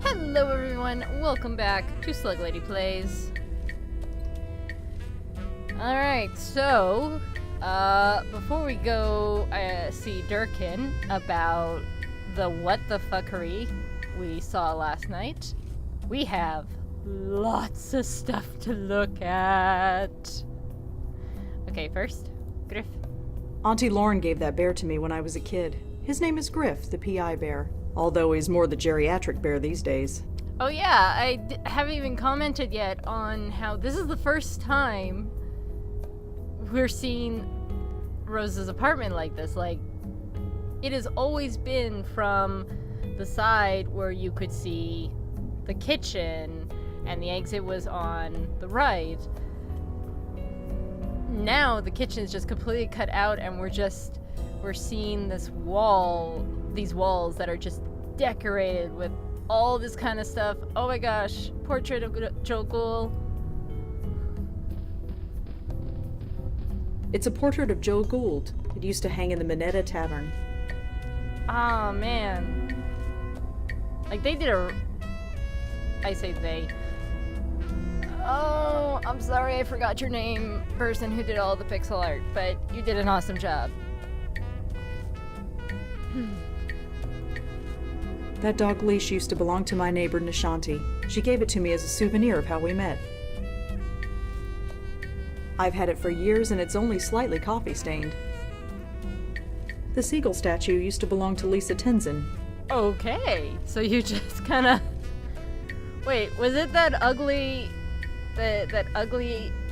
Hello everyone, welcome back to Sluglady Plays. Alright, so, before we go see Durkin about the what the fuckery we saw last night, we have lots of stuff to look at. Okay, first, Griff. Auntie Lauren gave that bear to me when I was a kid. His name is Griff, the PI bear. Although he's more the geriatric bear these days. Oh yeah, I haven't even commented yet on how this is the first time we're seeing Rose's apartment like this. Like, it has always been from the side where you could see the kitchen and the exit was on the right. Now the kitchen is just completely cut out and we're seeing this these walls that are just decorated with all this kind of stuff. Oh my gosh, portrait of Joe Gould. It's a portrait of Joe Gould. It used to hang in the Minetta Tavern. Ah, man. Like, I say they. Oh, I'm sorry I forgot your name, person who did all the pixel art, but you did an awesome job. That dog leash used to belong to my neighbor Nishanti. She gave it to me as a souvenir of how we met. I've had it for years and it's only slightly coffee stained. The seagull statue used to belong to Lisa Tenzin. Okay, so you just kinda... Wait, was it that ugly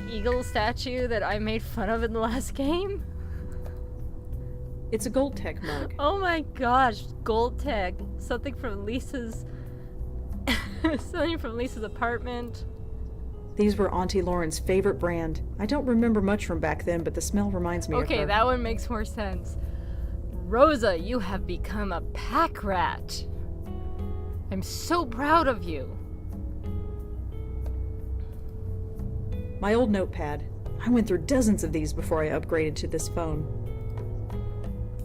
eagle statue that I made fun of in the last game? It's a Gold Tech mug. Oh my gosh, Gold Tech. Something from Lisa's apartment. These were Auntie Lauren's favorite brand. I don't remember much from back then, but the smell reminds me of her. Okay, that one makes more sense. Rosa, you have become a pack rat. I'm so proud of you. My old notepad. I went through dozens of these before I upgraded to this phone.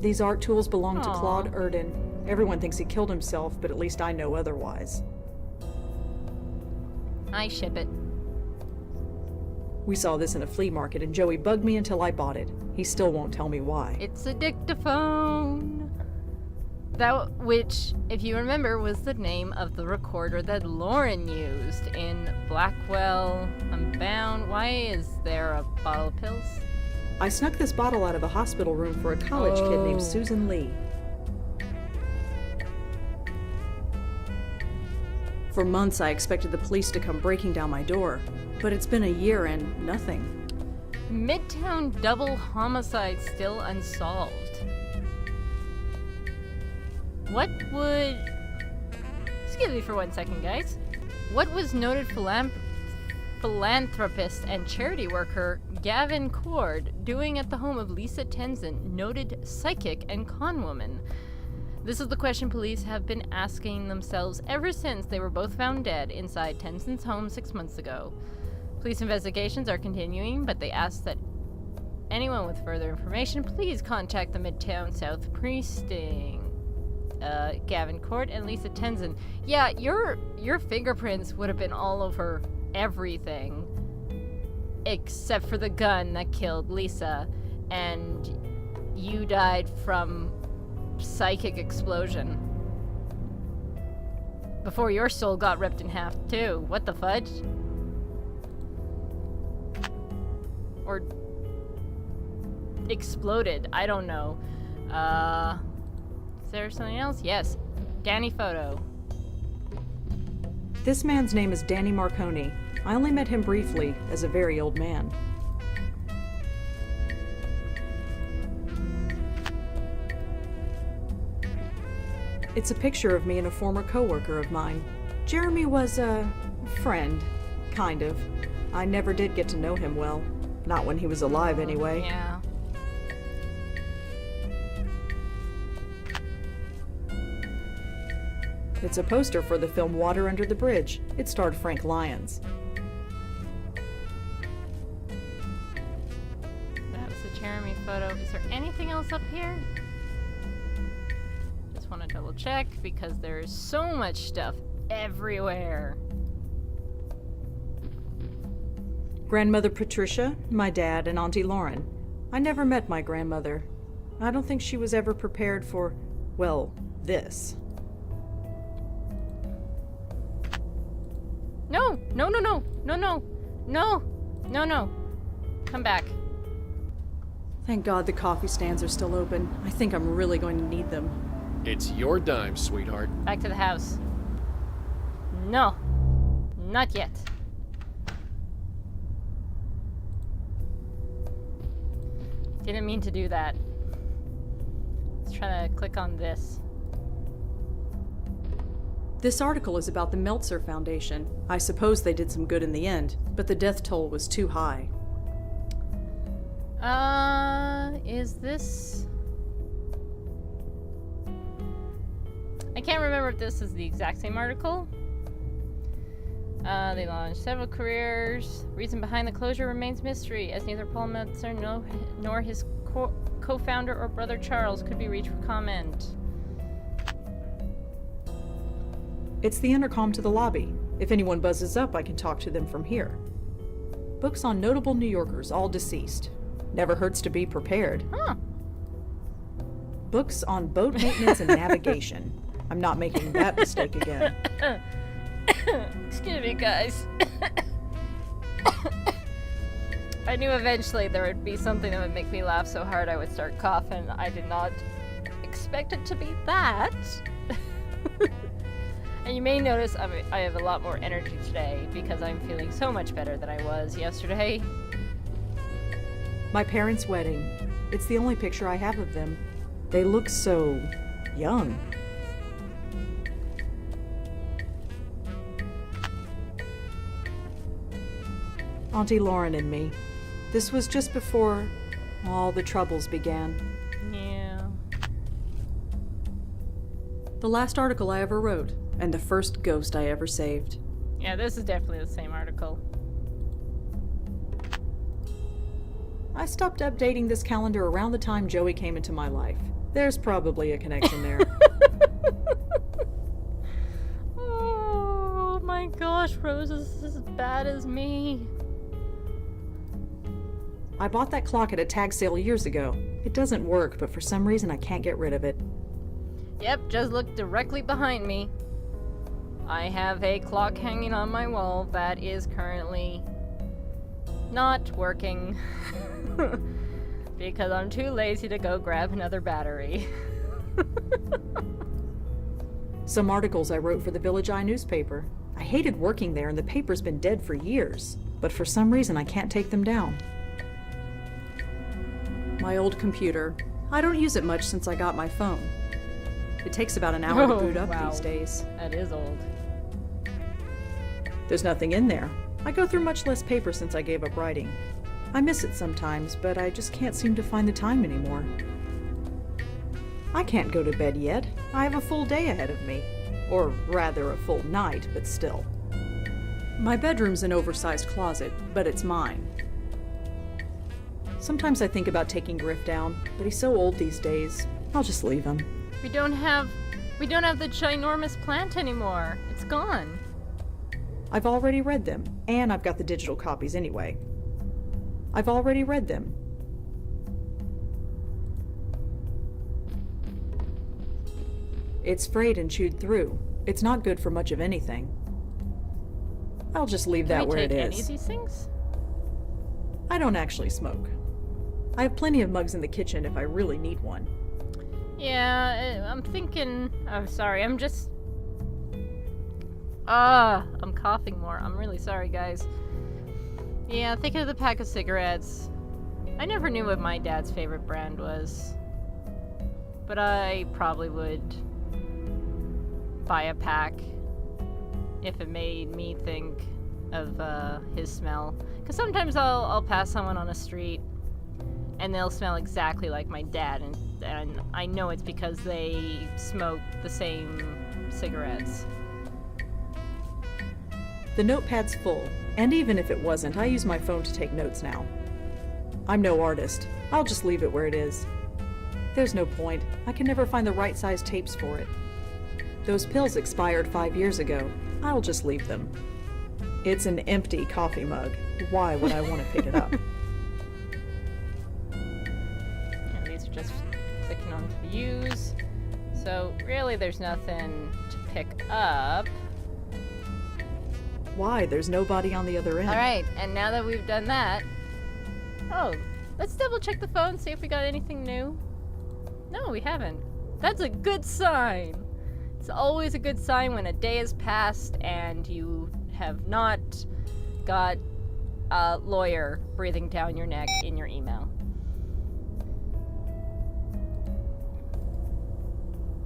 These art tools belong to Claude Erdin. Everyone thinks he killed himself, but at least I know otherwise. I ship it. We saw this in a flea market and Joey bugged me until I bought it. He still won't tell me why. It's a dictaphone. That, which, if you remember, was the name of the recorder that Lauren used in Blackwell Unbound. Why is there a bottle of pills? I snuck this bottle out of a hospital room for a college kid named Susan Lee. For months I expected the police to come breaking down my door, but it's been a year and nothing. Midtown double homicide still unsolved. What would... Excuse me for 1 second, guys. What was noted philanthropist and charity worker Gavin Cord doing at the home of Lisa Tenzin, noted psychic and con woman? This is the question police have been asking themselves ever since they were both found dead inside Tenzin's home 6 months ago. Police investigations are continuing, but they ask that anyone with further information please contact the Midtown South Precinct. Gavin Cord and Lisa Tenzin. Yeah, your fingerprints would have been all over everything except for the gun that killed Lisa, and you died from psychic explosion before your soul got ripped in half too. What the fudge? Or exploded, I don't know. Is there something else? Yes, Danny photo. This man's name is Danny Marconi. I only met him briefly, as a very old man. It's a picture of me and a former coworker of mine. Jeremy was a friend, kind of. I never did get to know him well. Not when he was alive, anyway. Yeah. It's a poster for the film Water Under the Bridge. It starred Frank Lyons. That was a Jeremy photo. Is there anything else up here? Just want to double check because there's so much stuff everywhere. Grandmother Patricia, my dad, and Auntie Lauren. I never met my grandmother. I don't think she was ever prepared for, well, this. No! No, no, no! No, no! No! No, no! Come back. Thank God the coffee stands are still open. I think I'm really going to need them. It's your dime, sweetheart. Back to the house. No. Not yet. Didn't mean to do that. Let's try to click on this. This article is about the Meltzer Foundation. I suppose they did some good in the end, but the death toll was too high. Is this... I can't remember if this is the exact same article. They launched several careers. Reason behind the closure remains mystery, as neither Paul Meltzer nor his co-founder or brother Charles could be reached for comment. It's the intercom to the lobby. If anyone buzzes up, I can talk to them from here. Books on notable New Yorkers, all deceased. Never hurts to be prepared. Huh. Books on boat maintenance and navigation. I'm not making that mistake again. Excuse me, guys. I knew eventually there would be something that would make me laugh so hard I would start coughing. I did not expect it to be that. And you may notice I have a lot more energy today because I'm feeling so much better than I was yesterday. My parents' wedding. It's the only picture I have of them. They look so young. Auntie Lauren and me. This was just before all the troubles began. Yeah. The last article I ever wrote, and the first ghost I ever saved. Yeah, this is definitely the same article. I stopped updating this calendar around the time Joey came into my life. There's probably a connection there. Oh my gosh, Rose is as bad as me. I bought that clock at a tag sale years ago. It doesn't work, but for some reason I can't get rid of it. Yep, just look directly behind me. I have a clock hanging on my wall that is currently not working because I'm too lazy to go grab another battery. Some articles I wrote for the Village Eye newspaper. I hated working there and the paper's been dead for years, but for some reason I can't take them down. My old computer. I don't use it much since I got my phone. It takes about an hour to boot up these days. That is old. There's nothing in there. I go through much less paper since I gave up writing. I miss it sometimes, but I just can't seem to find the time anymore. I can't go to bed yet. I have a full day ahead of me. Or rather, a full night, but still. My bedroom's an oversized closet, but it's mine. Sometimes I think about taking Griff down, but he's so old these days. I'll just leave him. We don't have the ginormous plant anymore. It's gone. I've already read them, and I've got the digital copies anyway. I've already read them. It's frayed and chewed through. It's not good for much of anything. I'll just leave that where it Can we take is. any of these things? I don't actually smoke. I have plenty of mugs in the kitchen if I really need one. Yeah, I'm thinking... Oh, sorry, I'm coughing more. I'm really sorry, guys. Yeah, thinking of the pack of cigarettes. I never knew what my dad's favorite brand was. But I probably would buy a pack if it made me think of his smell. Because sometimes I'll pass someone on a street and they'll smell exactly like my dad, and I know it's because they smoke the same cigarettes. The notepad's full, and even if it wasn't, I use my phone to take notes now. I'm no artist. I'll just leave it where it is. There's no point. I can never find the right size tapes for it. Those pills expired 5 years ago. I'll just leave them. It's an empty coffee mug. Why would I want to pick it up? And these are just clicking on views. So really there's nothing to pick up. Why? There's nobody on the other end. Alright, and now that we've done that... Oh, let's double check the phone, see if we got anything new. No, we haven't. That's a good sign! It's always a good sign when a day has passed and you have not got a lawyer breathing down your neck in your email.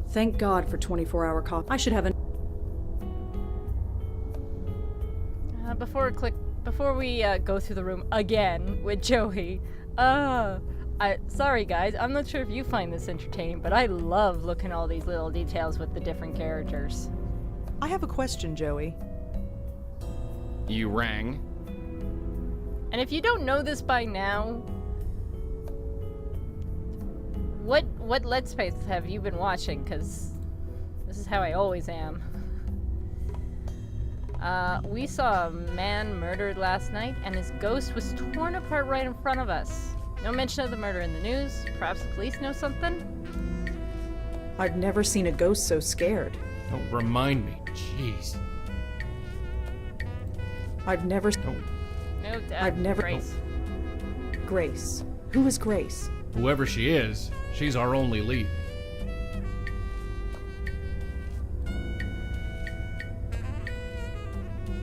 Thank God for 24-hour coffee. I should have an... Before we go through the room again with Joey, sorry guys, I'm not sure if you find this entertaining, but I love looking at all these little details with the different characters. I have a question, Joey. You rang. And if you don't know this by now, what Let's Plays have you been watching? Because this is how I always am. We saw a man murdered last night, and his ghost was torn apart right in front of us. No mention of the murder in the news. Perhaps the police know something? I've never seen a ghost so scared. Don't remind me. Jeez. I've never... No doubt. I've never... Grace. Grace. Who is Grace? Whoever she is, she's our only lead.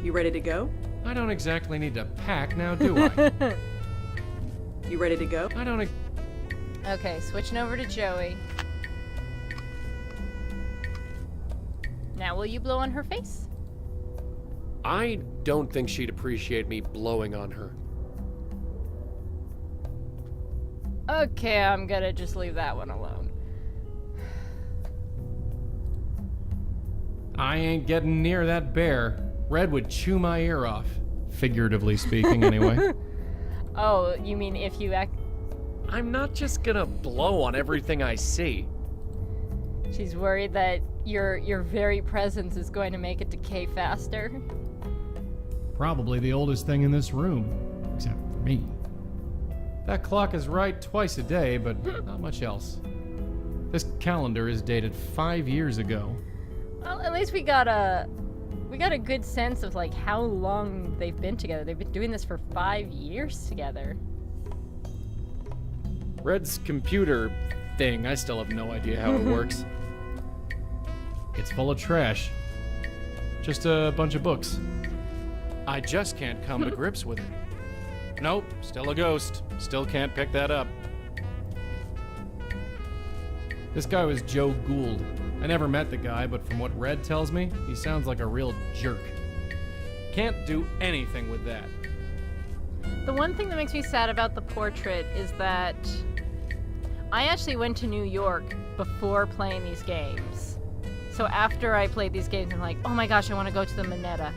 You ready to go? I don't exactly need to pack now, do I? You ready to go? I don't... Okay, switching over to Joey. Now will you blow on her face? I don't think she'd appreciate me blowing on her. Okay, I'm gonna just leave that one alone. I ain't getting near that bear. Red would chew my ear off. Figuratively speaking, anyway. Oh, you mean if you act... I'm not just gonna blow on everything I see. She's worried that your very presence is going to make it decay faster. Probably the oldest thing in this room, except for me. That clock is right twice a day, but not much else. This calendar is dated 5 years ago. Well, at least we got a good sense of like how long they've been together. They've been doing this for 5 years together. Red's computer thing, I still have no idea how it works. It's full of trash. Just a bunch of books. I just can't come to grips with it. Nope, still a ghost. Still can't pick that up. This guy was Joe Gould. I never met the guy, but from what Red tells me, he sounds like a real jerk. Can't do anything with that. The one thing that makes me sad about the portrait is that I actually went to New York before playing these games. So after I played these games, I'm like, oh my gosh, I want to go to the Minetta.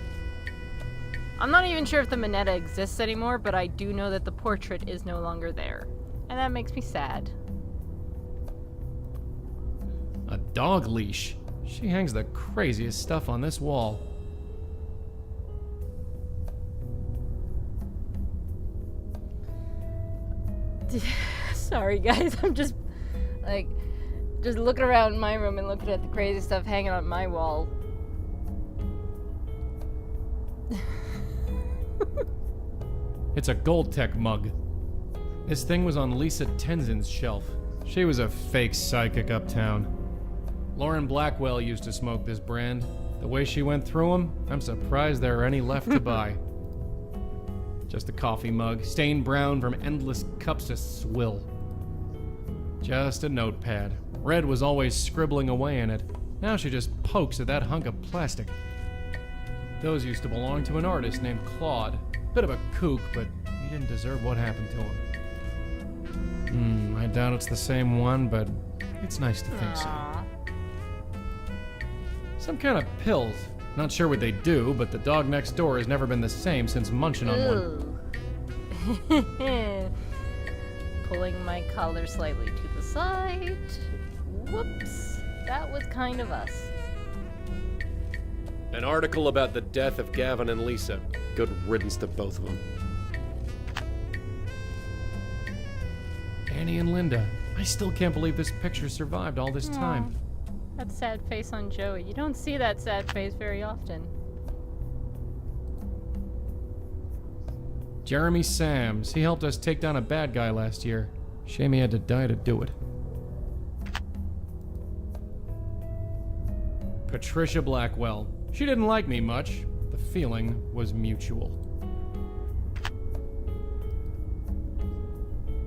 I'm not even sure if the Minetta exists anymore, but I do know that the portrait is no longer there. And that makes me sad. A dog leash. She hangs the craziest stuff on this wall. Sorry guys, I'm just looking around my room and looking at the crazy stuff hanging on my wall. It's a Gold Tech mug. This thing was on Lisa Tenzin's shelf. She was a fake psychic uptown. Lauren Blackwell used to smoke this brand. The way she went through them, I'm surprised there are any left to buy. Just a coffee mug, stained brown from endless cups to swill. Just a notepad. Red was always scribbling away in it. Now she just pokes at that hunk of plastic. Those used to belong to an artist named Claude. Bit of a kook, but he didn't deserve what happened to him. I doubt it's the same one, but it's nice to think so. Aww. Some kind of pills. Not sure what they do, but the dog next door has never been the same since munching on one. Pulling my collar slightly to the side. Whoops. That was kind of us. An article about the death of Gavin and Lisa. Good riddance to both of them. Annie and Linda. I still can't believe this picture survived all this time. That sad face on Joey. You don't see that sad face very often. Jeremy Sams. He helped us take down a bad guy last year. Shame he had to die to do it. Patricia Blackwell. She didn't like me much. The feeling was mutual.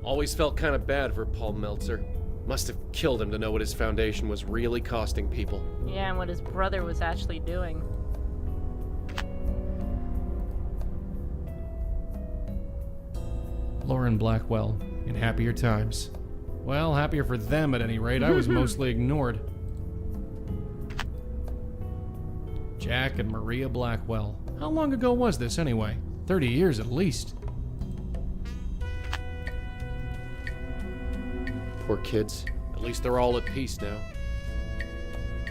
Always felt kind of bad for Paul Meltzer. Must have killed him to know what his foundation was really costing people. Yeah, and what his brother was actually doing. Lauren Blackwell, in happier times. Well, happier for them at any rate. I was mostly ignored. Jack and Maria Blackwell. How long ago was this anyway? 30 years at least. Poor kids. At least they're all at peace now.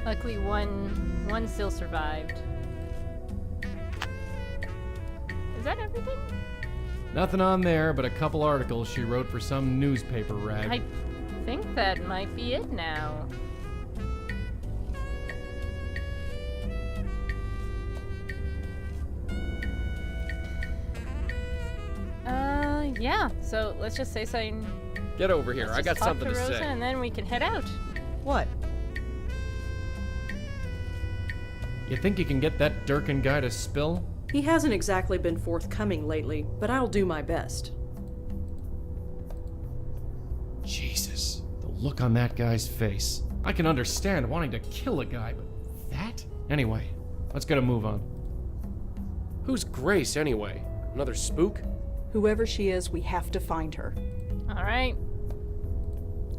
Luckily, one still survived. Is that everything? Nothing on there but a couple articles she wrote for some newspaper rag. I think that might be it now. Yeah, so let's just say something. Get over here. I got something to Rosa, say. and then we can head out. What? You think you can get that Durkin guy to spill? He hasn't exactly been forthcoming lately, but I'll do my best. Jesus, the look on that guy's face. I can understand wanting to kill a guy, but that? Anyway, let's get a move on. Who's Grace, anyway? Another spook? Whoever she is, we have to find her. All right.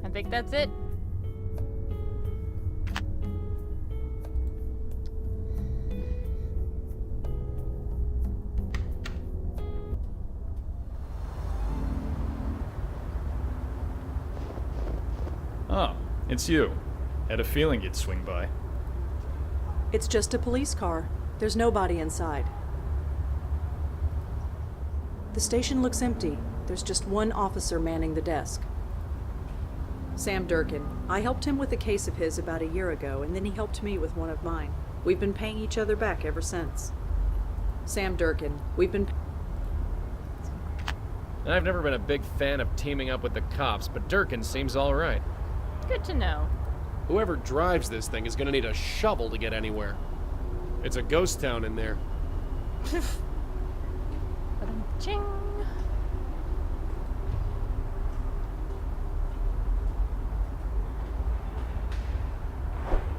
I think that's it. Oh, it's you. Had a feeling you'd swing by. It's just a police car. There's nobody inside. The station looks empty. There's just one officer manning the desk. Sam Durkin. I helped him with a case of his about a year ago, and then he helped me with one of mine. We've been paying each other back ever since. Sam Durkin. We've been... I've never been a big fan of teaming up with the cops, but Durkin seems alright. Good to know. Whoever drives this thing is gonna need a shovel to get anywhere. It's a ghost town in there. Ching.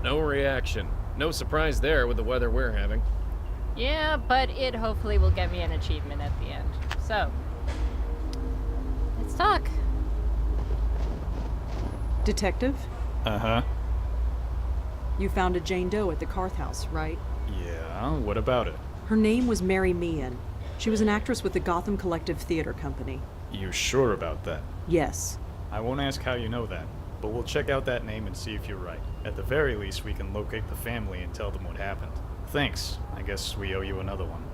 No reaction. No surprise there with the weather we're having. Yeah, but it hopefully will get me an achievement at the end. So, let's talk. Detective? Uh-huh. You found a Jane Doe at the Carth House, right? Yeah, what about it? Her name was Mary Meehan. She was an actress with the Gotham Collective Theater Company. You sure about that? Yes. I won't ask how you know that, but we'll check out that name and see if you're right. At the very least, we can locate the family and tell them what happened. Thanks. I guess we owe you another one.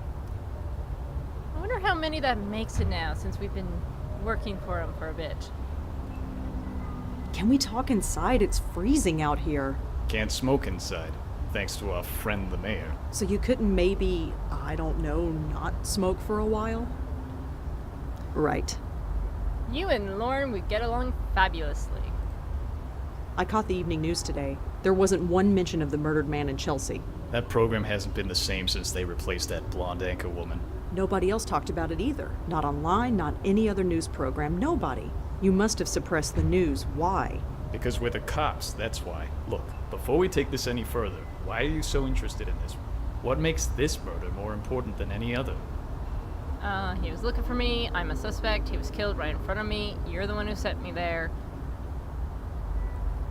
I wonder how many that makes it now, since we've been working for him for a bit. Can we talk inside? It's freezing out here. Can't smoke inside, thanks to our friend the mayor. So you couldn't maybe, I don't know, not smoke for a while? Right. You and Lauren would get along fabulously. I caught the evening news today. There wasn't one mention of the murdered man in Chelsea. That program hasn't been the same since they replaced that blonde anchor woman. Nobody else talked about it either. Not online, not any other news program, nobody. You must have suppressed the news. Why? Because we're the cops, that's why. Look, before we take this any further, why are you so interested in this? What makes this murder more important than any other? He was looking for me. I'm a suspect. He was killed right in front of me. You're the one who sent me there.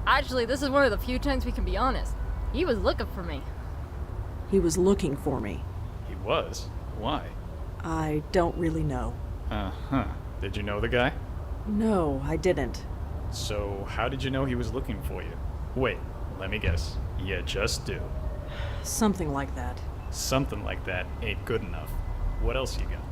Actually, this is one of the few times we can be honest. He was looking for me. He was looking for me. He was? Why? I don't really know. Uh-huh. Did you know the guy? No, I didn't. So, how did you know he was looking for you? Wait, let me guess. You just do. Something like that. Something like that ain't good enough. What else you got?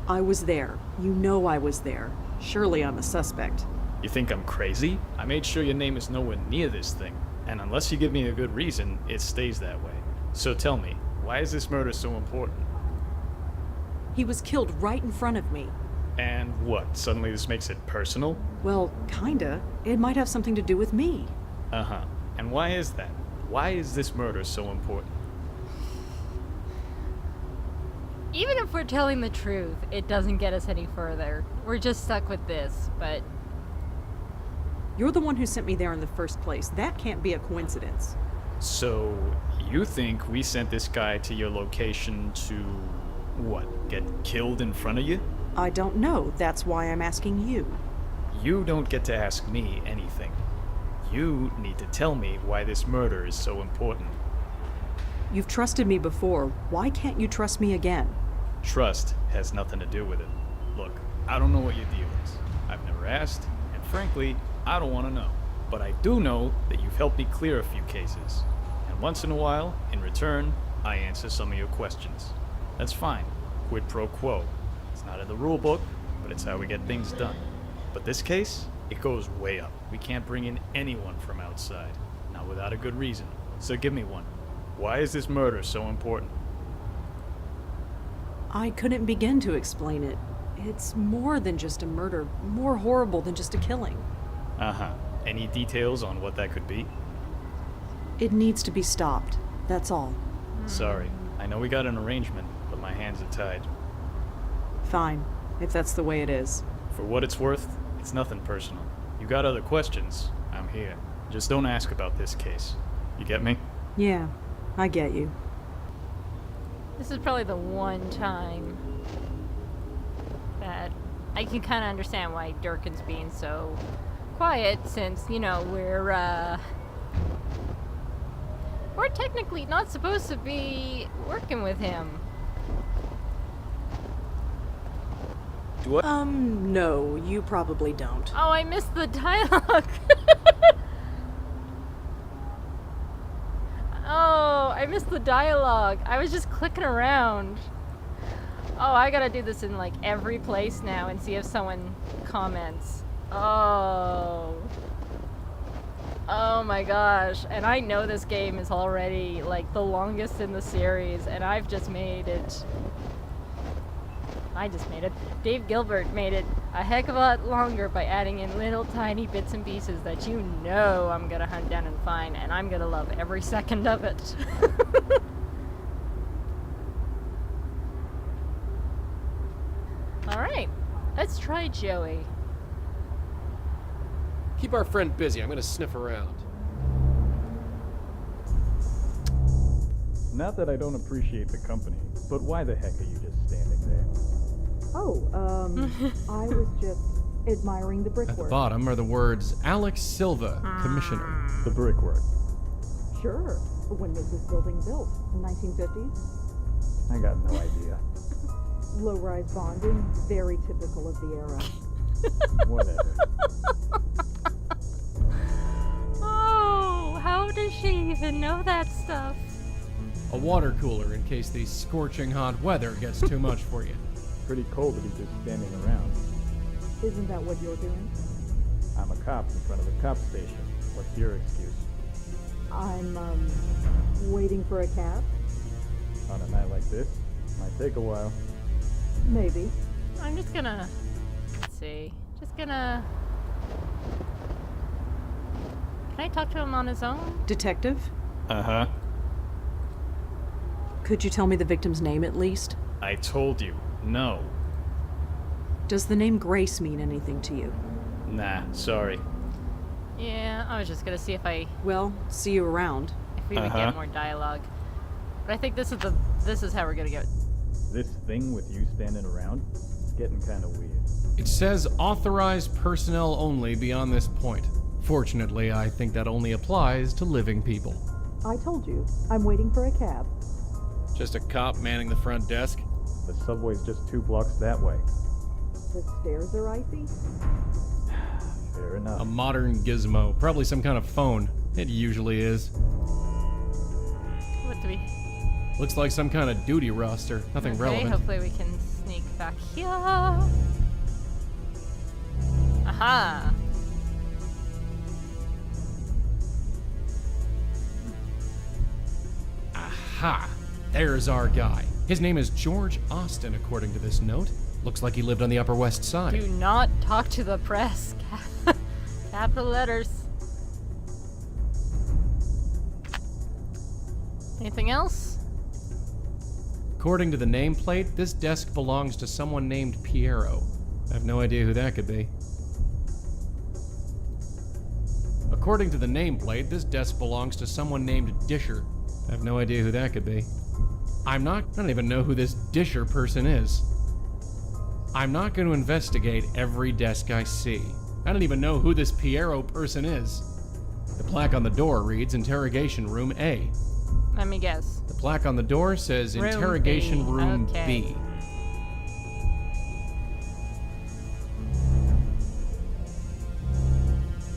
I was there. You know I was there. Surely I'm a suspect. You think I'm crazy? I made sure your name is nowhere near this thing. And unless you give me a good reason, it stays that way. So tell me, why is this murder so important? He was killed right in front of me. And what, suddenly this makes it personal? Well, kinda. It might have something to do with me. Uh-huh. And why is that? Why is this murder so important? Even if we're telling the truth, it doesn't get us any further. We're just stuck with this, but You're the one who sent me there in the first place. That can't be a coincidence. So, you think we sent this guy to your location to, what, get killed in front of you? I don't know. That's why I'm asking you. You don't get to ask me anything. You need to tell me why this murder is so important. You've trusted me before. Why can't you trust me again? Trust has nothing to do with it. Look, I don't know what your deal is. I've never asked, and frankly, I don't want to know. But I do know that you've helped me clear a few cases. And once in a while, in return, I answer some of your questions. That's fine. Quid pro quo. It's not in the rule book, but it's how we get things done. But this case, it goes way up. We can't bring in anyone from outside. Not without a good reason. So give me one. Why is this murder so important? I couldn't begin to explain it. It's more than just a murder, more horrible than just a killing. Uh-huh. Any details on what that could be? It needs to be stopped. That's all. Sorry. I know we got an arrangement, but my hands are tied. Fine, if that's the way it is. For what it's worth, it's nothing personal. You got other questions, I'm here. Just don't ask about this case. You get me? Yeah, I get you. this is probably the one time that I can kind of understand why Durkin's being so quiet, since, you know, we're technically not supposed to be working with him. No, you probably don't. Oh, I missed the dialogue. Oh, I missed the dialogue. I was just clicking around. Oh, I gotta do this in like every place now and see if someone comments. Oh. Oh my gosh. And I know this game is already like the longest in the series, and I've just made it. Dave Gilbert made it a heck of a lot longer by adding in little tiny bits and pieces that you know I'm gonna hunt down and find, and I'm gonna love every second of it. Alright, let's try Joey. Keep our friend busy. I'm gonna sniff around. Not that I don't appreciate the company, but why the heck are you just standing there? Oh, I was just admiring the At the brickwork. bottom are the words Alex Silva, Commissioner. The brickwork. Sure. When was this building built? The 1950s? I got no idea. Low-rise bonding, very typical of the era. Whatever. Oh, how does she even know that stuff? A water cooler in case the scorching hot weather gets too much for you. Pretty cold to be just standing around. Isn't that what you're doing? I'm a cop in front of a cop station. What's your excuse? I'm, waiting for a cab? On a night like this? Might take a while. Maybe. I'm just gonna, let's see, can I talk to him on his own? Detective? Uh-huh. Could you tell me the victim's name at least? I told you. No. Does the name Grace mean anything to you? Nah, sorry. Yeah, I was just gonna see if Well, see you around. we would get more dialogue. But I think this is how we're gonna get. This thing with you standing around? It's getting kind of weird. It says authorized personnel only beyond this point. Fortunately, I think that only applies to living people. I told you. I'm waiting for a cab. Just a cop manning the front desk? The subway's just 2 blocks that way. The stairs are icy? Fair enough. A modern gizmo, probably some kind of phone. It usually is. What do we? Looks like some kind of duty roster. Nothing Okay, relevant. hopefully we can sneak back here. Aha! Aha! There's our guy. His name is George Austin, according to this note. Looks like he lived on the Upper West Side. Do not talk to the press. Capital letters. Anything else? According to the nameplate, this desk belongs to someone named Piero. I have no idea who that could be. According to the nameplate, this desk belongs to someone named Disher. I have no idea who that could be. I don't even know who this Disher person is. I'm not going to investigate every desk I see. I don't even know who this Piero person is. The plaque on the door reads Interrogation Room A. Let me guess. The plaque on the door says Room Interrogation B. Room Okay. B.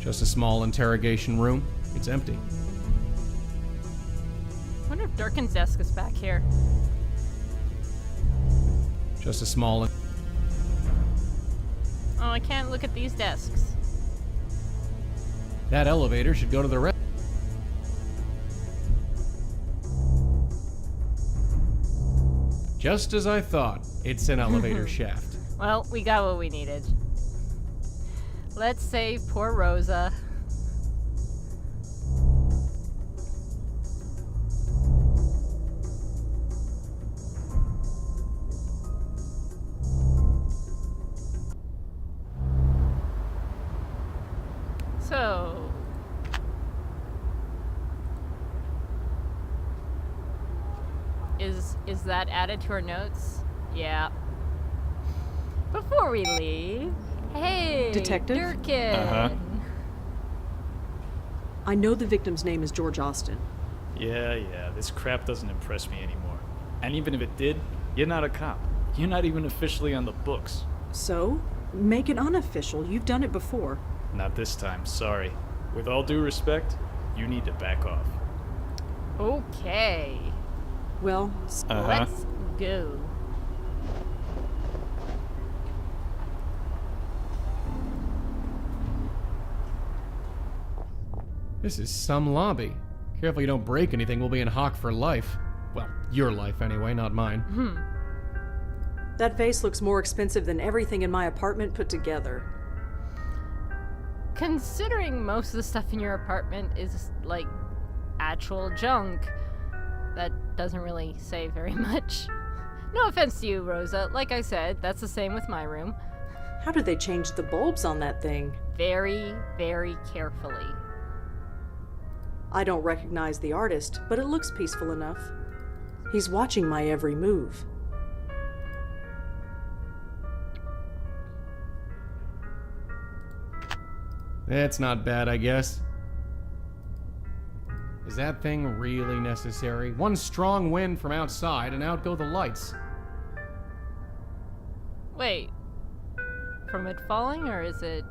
Just a small interrogation room. It's empty. I wonder if Durkin's desk is back here. Just a small. Oh, I can't look at these desks. That elevator should go to the rest. Just as I thought, it's an elevator shaft. Well, we got what we needed. Let's save poor Rosa. So, is that added to our notes? Yeah. Before we leave, hey, Detective? Durkin. Uh-huh. I know the victim's name is George Austin. Yeah, this crap doesn't impress me anymore. And even if it did, you're not a cop. You're not even officially on the books. So, make it unofficial. You've done it before. Not this time, sorry. With all due respect, you need to back off. Okay, Well, let's go. This is some lobby. Careful you don't break anything, we'll be in hock for life. Well, your life anyway, not mine. that vase looks more expensive than everything in my apartment put together. Considering most of the stuff in your apartment is like actual junk, that doesn't really say very much. No offense to you, Rosa. Like I said, that's the same with my room. How did they change the bulbs on that thing? Very, very carefully. I don't recognize the artist, but it looks peaceful enough. He's watching my every move. It's not bad, I guess. Is that thing really necessary? One strong wind from outside and out go the lights. Wait. From it falling, or is it...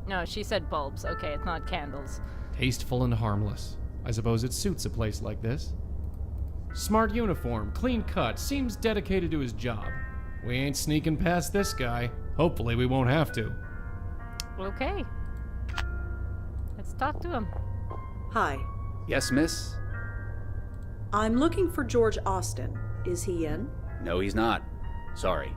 No, she said bulbs. Okay, it's not candles. Tasteful and harmless. I suppose it suits a place like this. Smart uniform, clean cut, seems dedicated to his job. We ain't sneaking past this guy. Hopefully we won't have to. Okay. Let's talk to him. Hi. Yes, miss? I'm looking for George Austin. Is he in? No, he's not. Sorry.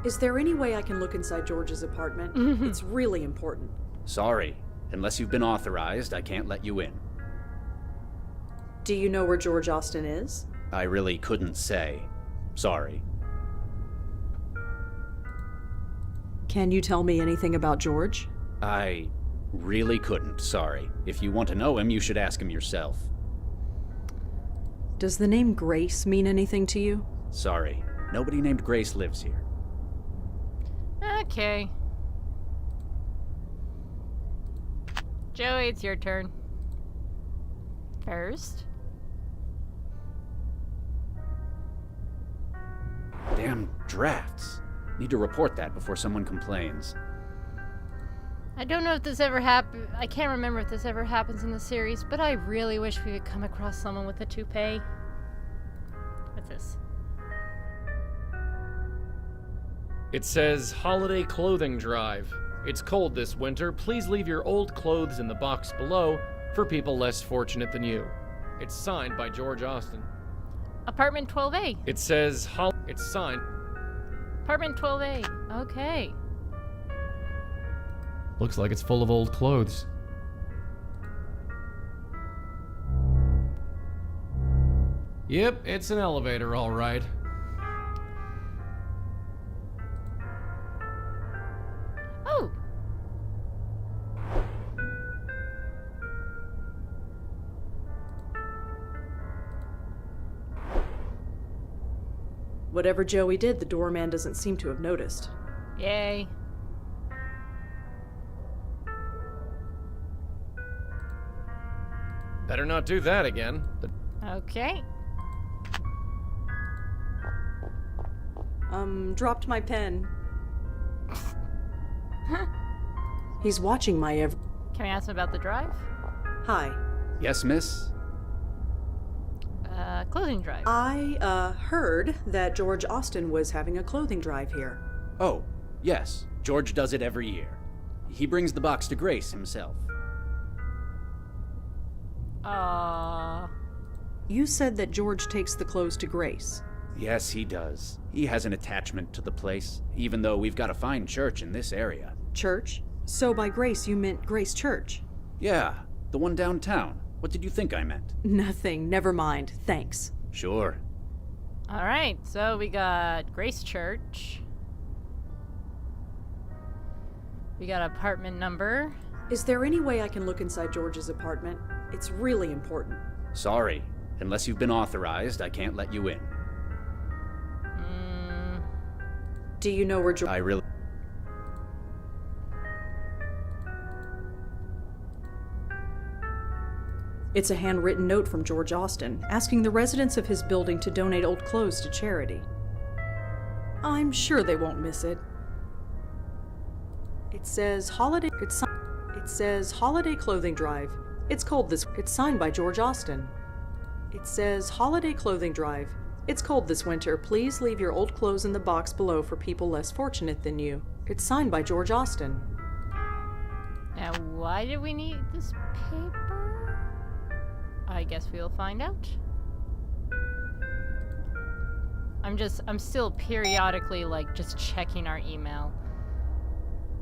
Is there any way I can look inside George's apartment? It's really important. Sorry. Unless you've been authorized, I can't let you in. Do you know where George Austin is? I really couldn't say. Sorry. Can you tell me anything about George? I really couldn't, sorry. If you want to know him, you should ask him yourself. Does the name Grace mean anything to you? Sorry. Nobody named Grace lives here. Okay. Joey, it's your turn. First. Damn drafts. Need to report that before someone complains. I don't know if this ever happened. I can't remember if this ever happens in the series, but I really wish we could come across someone with a toupee. What's this? It says holiday clothing drive. It's cold this winter. Please leave your old clothes in the box below for people less fortunate than you. It's signed by George Austin. Apartment 12A. It says it's signed. Apartment 12A. Okay. Looks like it's full of old clothes. Yep, it's an elevator, all right. Oh. Whatever Joey did, the doorman doesn't seem to have noticed. Yay. Better not do that again. Okay. Dropped my pen. He's watching my Can we ask him about the drive? Hi. Yes, miss? Clothing drive. I, heard that George Austin was having a clothing drive here. Oh, yes. George does it every year. He brings the box to Grace himself. You said that George takes the clothes to Grace. Yes, he does. He has an attachment to the place, even though we've got a fine church in this area. Church? So by Grace, you meant Grace Church? Yeah, the one downtown. What did you think I meant? Nothing. Never mind. Thanks. Sure. Alright, so we got Grace Church. We got apartment number. Is there any way I can look inside George's apartment? It's really important. Sorry. Unless you've been authorized, I can't let you in. Do you know where George... I really... It's a handwritten note from George Austin, asking the residents of his building to donate old clothes to charity. I'm sure they won't miss it. It says holiday... It says holiday clothing drive. It's cold this... It's signed by George Austin. It says holiday clothing drive. It's cold this winter. Please leave your old clothes in the box below for people less fortunate than you. It's signed by George Austin. Now, why do we need this paper? I guess we'll find out. I'm still periodically, like, just checking our email.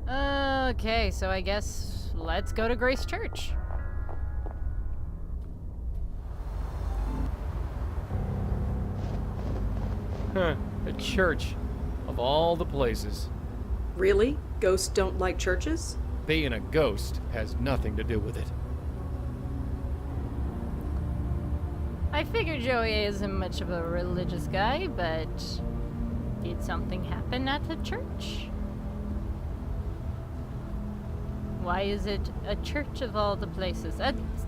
Okay, so I guess let's go to Grace Church. Huh, a church. Of all the places. Really? Ghosts don't like churches? Being a ghost has nothing to do with it. I figured Joey isn't much of a religious guy, but did something happen at the church? Why is it a church of all the places?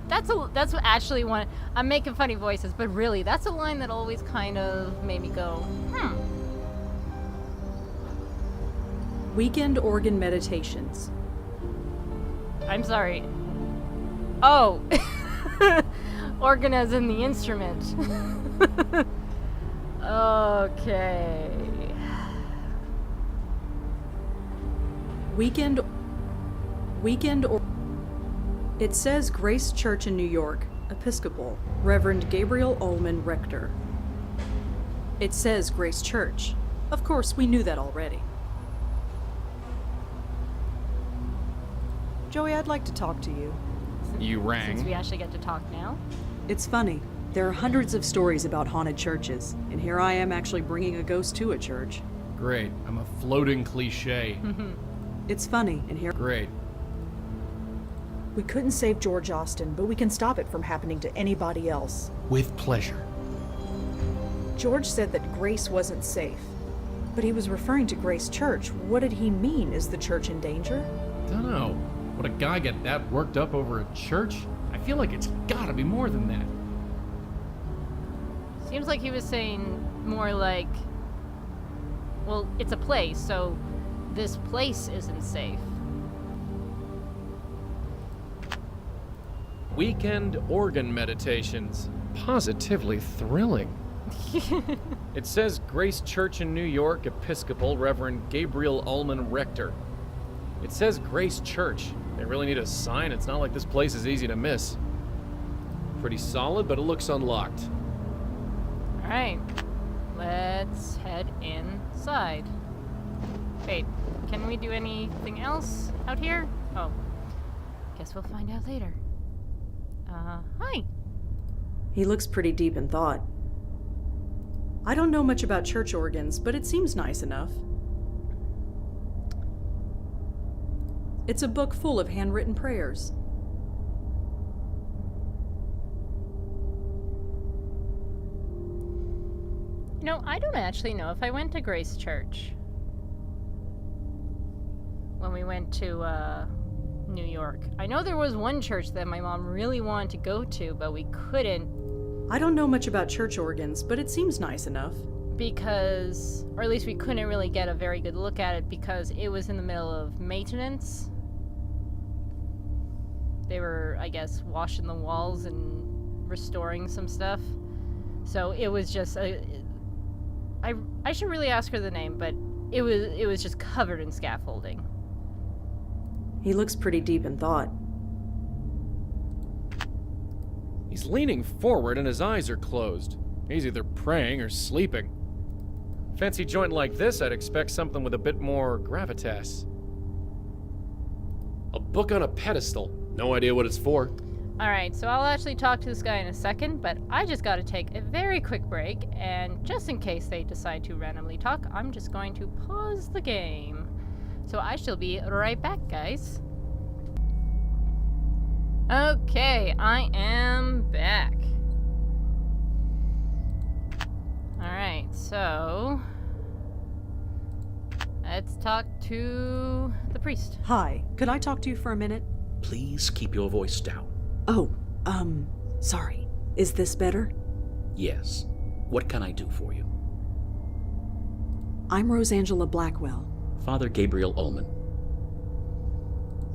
That's what actually one. I'm making funny voices, but really, that's a line that always kind of made me go, Weekend organ meditations. I'm sorry. Oh, organ as in the instrument. Okay. Weekend or... It says Grace Church in New York, Episcopal, Reverend Gabriel Ullman, Rector. It says Grace Church. Of course, we knew that already. Joey, I'd like to talk to you. You Since rang. we actually get to talk now. It's funny. There are hundreds of stories about haunted churches, and here I am actually bringing a ghost to a church. Great. I'm a floating cliche. It's funny, and here... Great. We couldn't save George Austin, but we can stop it from happening to anybody else. With pleasure. George said that Grace wasn't safe, but he was referring to Grace Church. What did he mean? Is the church in danger? Dunno. Would a guy get that worked up over a church? I feel like it's gotta be more than that. Seems like he was saying more like, well, it's a place, so this place isn't safe. Weekend organ meditations. Positively thrilling. It says Grace Church in New York, Episcopal, Reverend Gabriel Ullman, Rector. It says Grace Church. They really need a sign. It's not like this place is easy to miss. Pretty solid, but it looks unlocked. Alright. Let's head inside. Wait, can we do anything else out here? Oh. Guess we'll find out later. Hi. He looks pretty deep in thought. I don't know much about church organs, but it seems nice enough. It's a book full of handwritten prayers. You know, I don't actually know if I went to Grace Church when we went to New York. I know there was one church that my mom really wanted to go to, but we couldn't I don't know much about church organs, but it seems nice enough. because, or at least we couldn't really get a very good look at it because it was in the middle of maintenance. They were, I guess, washing the walls and restoring some stuff. So it was just I should really ask her the name, but it was just covered in scaffolding. He looks pretty deep in thought. He's leaning forward and his eyes are closed. He's either praying or sleeping. Fancy joint like this, I'd expect something with a bit more gravitas. A book on a pedestal. No idea what it's for. Alright, so I'll actually talk to this guy in a second, but I just gotta take a very quick break, and just in case they decide to randomly talk, I'm just going to pause the game. So I shall be right back, guys. Okay, I am back. Alright, so let's talk to the priest. Hi, could I talk to you for a minute? Please keep your voice down. Oh, sorry. Is this better? Yes. What can I do for you? I'm Rosangela Blackwell. Father Gabriel Ullman.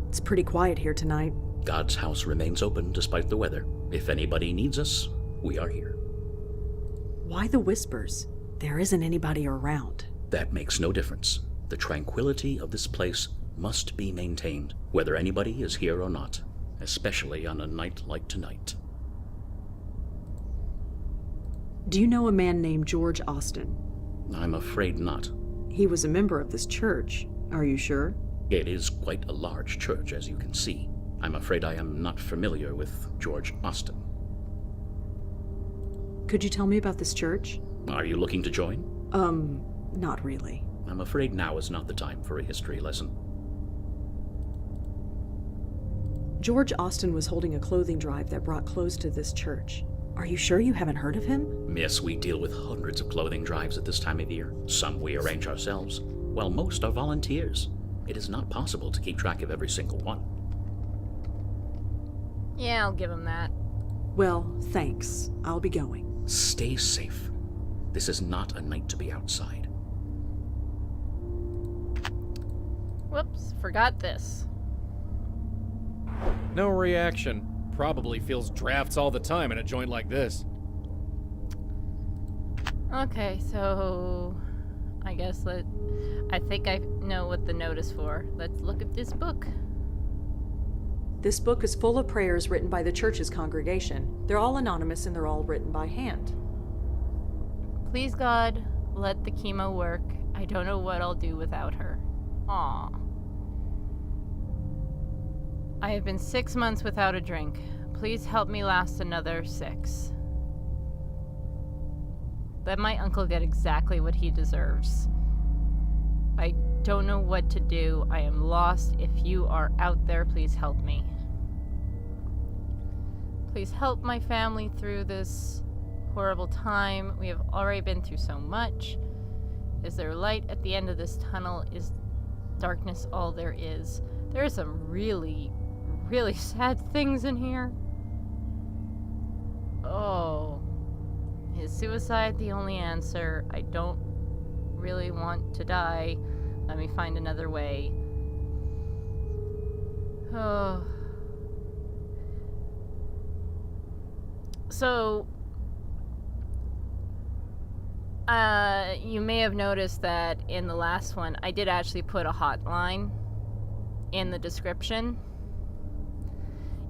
It's pretty quiet here tonight. God's house remains open despite the weather. If anybody needs us, we are here. Why the whispers? There isn't anybody around. That makes no difference. The tranquility of this place must be maintained, whether anybody is here or not, especially on a night like tonight. Do you know a man named George Austin? I'm afraid not. He was a member of this church. Are you sure? It is quite a large church, as you can see. I'm afraid I am not familiar with George Austin. Could you tell me about this church? Are you looking to join? Not really. I'm afraid now is not the time for a history lesson. George Austin was holding a clothing drive that brought clothes to this church. Are you sure you haven't heard of him? Yes, we deal with hundreds of clothing drives at this time of year. Some we arrange ourselves, while most are volunteers. It is not possible to keep track of every single one. Yeah, I'll give him that. Well, thanks. I'll be going. Stay safe. This is not a night to be outside. Whoops, forgot this. No reaction. Probably feels drafts all the time in a joint like this. Okay, so I guess I think I know what the note is for. Let's look at this book. This book is full of prayers written by the church's congregation. They're all anonymous and they're all written by hand. Please God, let the chemo work. I don't know what I'll do without her. Aw. I have been 6 months without a drink. Please help me last another 6. Let my uncle get exactly what he deserves. I don't know what to do. I am lost. If you are out there, please help me. Please help my family through this horrible time. We have already been through so much. Is there light at the end of this tunnel? Is darkness all there is? There are some really, really sad things in here. Oh. Is suicide the only answer? I don't really want to die. Let me find another way. Oh. So, you may have noticed that in the last one, I did actually put a hotline in the description.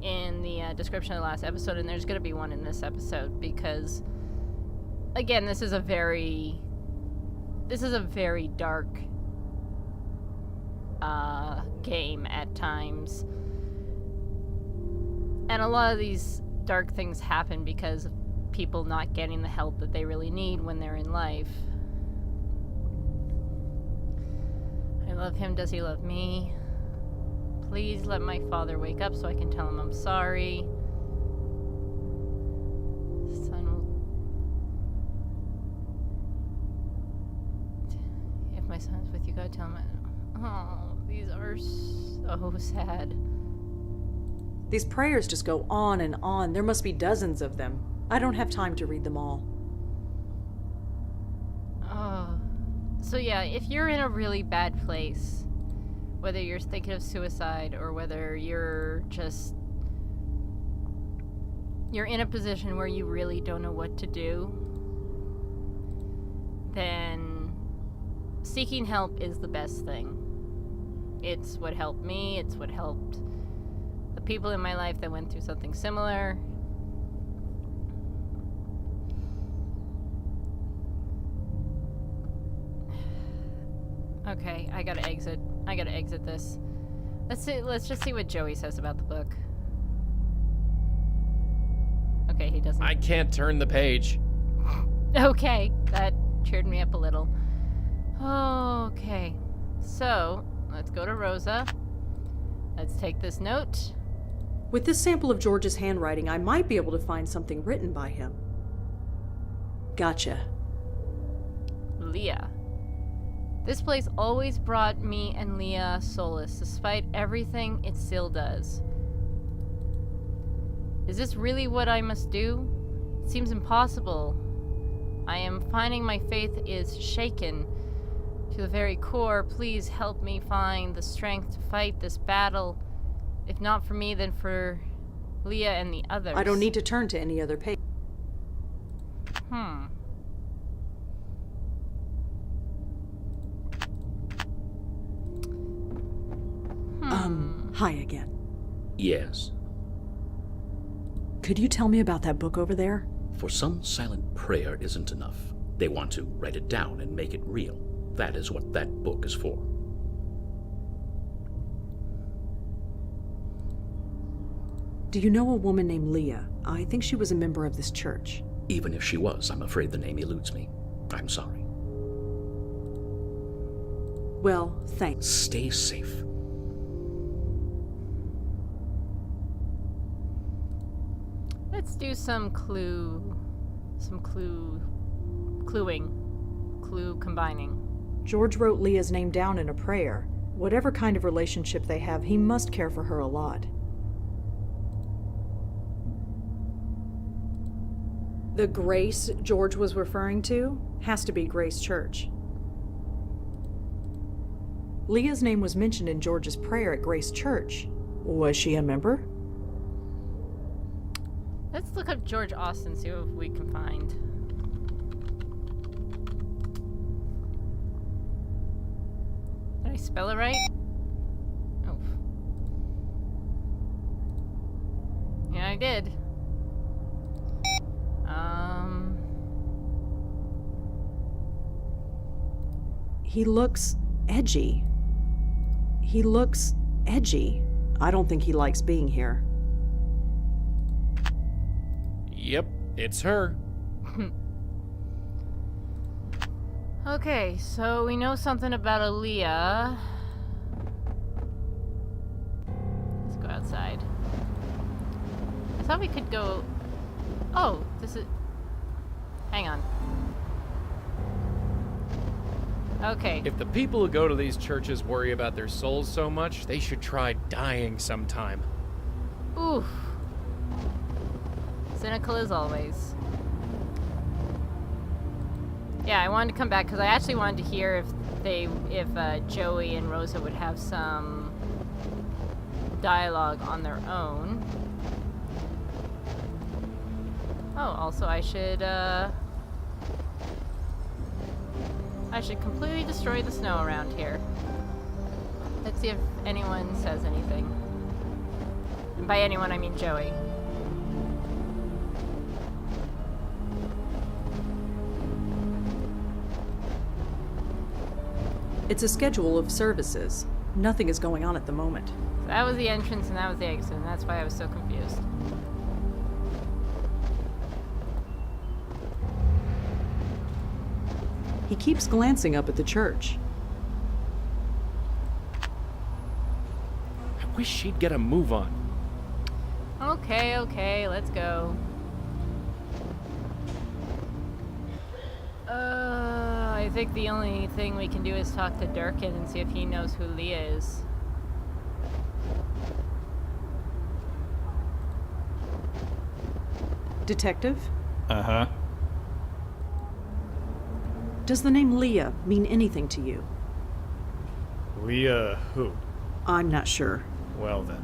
In the description of the last episode, and there's going to be one in this episode because, again, this is a very dark game at times. And a lot of these dark things happen because of people not getting the help that they really need when they're in life. I love him. Does he love me? Please let my father wake up so I can tell him I'm sorry. Son will... If my son's with you, gotta tell him. Oh, these are so sad. These prayers just go on and on. There must be dozens of them. I don't have time to read them all. Oh. So yeah, if you're in a really bad place, whether you're thinking of suicide or whether you're in a position where you really don't know what to do, then seeking help is the best thing. It's what helped me, it's what helped the people in my life that went through something similar. Okay, I gotta exit this. Let's just see what Joey says about the book. Okay, he doesn't. I can't turn the page. Okay, that cheered me up a little. Okay, so let's go to Rosa. Let's take this note. With this sample of George's handwriting, I might be able to find something written by him. Gotcha. Leah. This place always brought me and Leah solace, despite everything it still does. Is this really what I must do? It seems impossible. I am finding my faith is shaken to the very core. Please help me find the strength to fight this battle. If not for me, then for Leah and the others. I don't need to turn to any other page. Hi again. Yes. Could you tell me about that book over there? For some, silent prayer isn't enough. They want to write it down and make it real. That is what that book is for. Do you know a woman named Leah? I think she was a member of this church. Even if she was, I'm afraid the name eludes me. I'm sorry. Well, thanks. Stay safe. Let's do some clue combining. George wrote Leah's name down in a prayer. Whatever kind of relationship they have, he must care for her a lot. The Grace George was referring to has to be Grace Church. Leah's name was mentioned in George's prayer at Grace Church. Was she a member? Let's look up George Austin, see what we can find. Did I spell it right? Oh. Yeah, I did. He looks edgy. I don't think he likes being here. Yep, it's her. Okay, so we know something about Aaliyah. Let's go outside. I thought we could go... Oh, this is... Hang on. Okay. If the people who go to these churches worry about their souls so much, they should try dying sometime. Oof. Cynical as always. Yeah, I wanted to come back because I actually wanted to hear if Joey and Rosa would have some dialogue on their own. Oh, also I should completely destroy the snow around here. Let's see if anyone says anything. And by anyone, I mean Joey. It's a schedule of services. Nothing is going on at the moment. So that was the entrance and that was the exit, and that's why I was so confused. He keeps glancing up at the church. I wish she'd get a move on. Okay, let's go. I think the only thing we can do is talk to Durkin and see if he knows who Leah is. Detective? Uh-huh. Does the name Leah mean anything to you? Leah who? I'm not sure. Well then.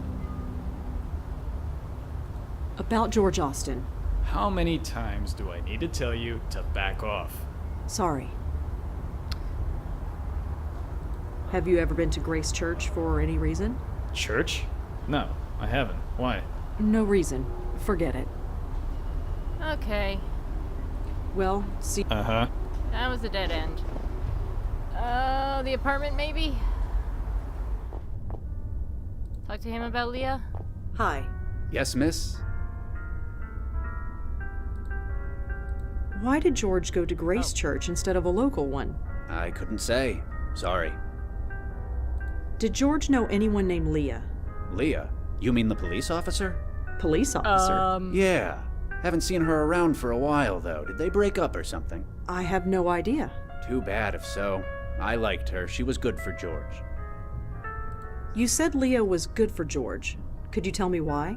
About George Austin. How many times do I need to tell you to back off? Sorry. Have you ever been to Grace Church for any reason? Church? No, I haven't. Why? No reason. Forget it. Okay, Well, see. Uh-huh. that was a dead end. The apartment maybe? Talk to him about Leah? Hi. Yes, miss? Why did George go to Grace Oh. Church instead of a local one? I couldn't say. Sorry. Did George know anyone named Leah? Leah? You mean the police officer? Police officer? Yeah. Haven't seen her around for a while, though. Did they break up or something? I have no idea. Too bad if so. I liked her. She was good for George. You said Leah was good for George. Could you tell me why?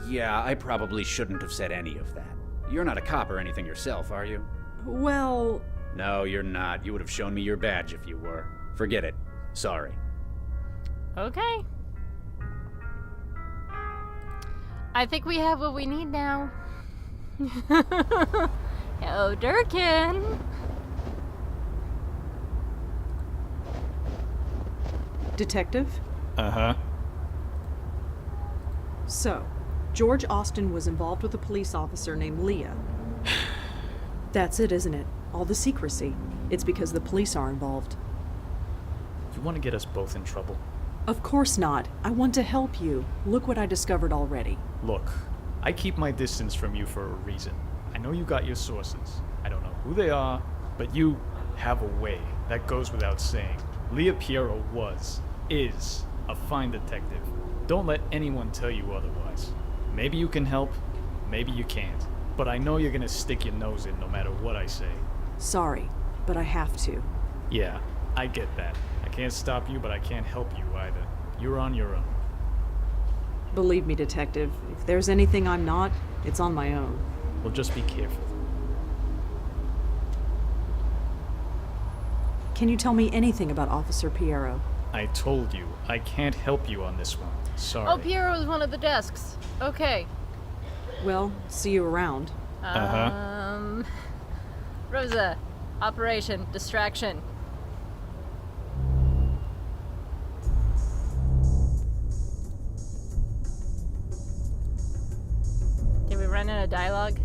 Yeah, I probably shouldn't have said any of that. You're not a cop or anything yourself, are you? Well, No, you're not. You would have shown me your badge if you were. Forget it. Sorry. Okay. I think we have what we need now. Hello, Durkin. detective? Uh-huh. So, George Austin was involved with a police officer named Leah. That's it, isn't it? All the secrecy. It's because the police are involved. You want to get us both in trouble? Of course not. I want to help you. Look what I discovered already. Look, I keep my distance from you for a reason. I know you got your sources. I don't know who they are, but you have a way. That goes without saying. Leah Piero is a fine detective. Don't let anyone tell you otherwise. Maybe you can help, maybe you can't. But I know you're gonna stick your nose in no matter what I say. Sorry, but I have to. Yeah, I get that. I can't stop you, but I can't help you either. You're on your own. Believe me, detective, if there's anything I'm not, it's on my own. Well, just be careful. Can you tell me anything about Officer Piero? I told you, I can't help you on this one. Sorry. Oh, Piero is one of the desks. Okay. Well, see you around. Uh-huh. Rosa, operation, distraction. Did we run out of dialogue?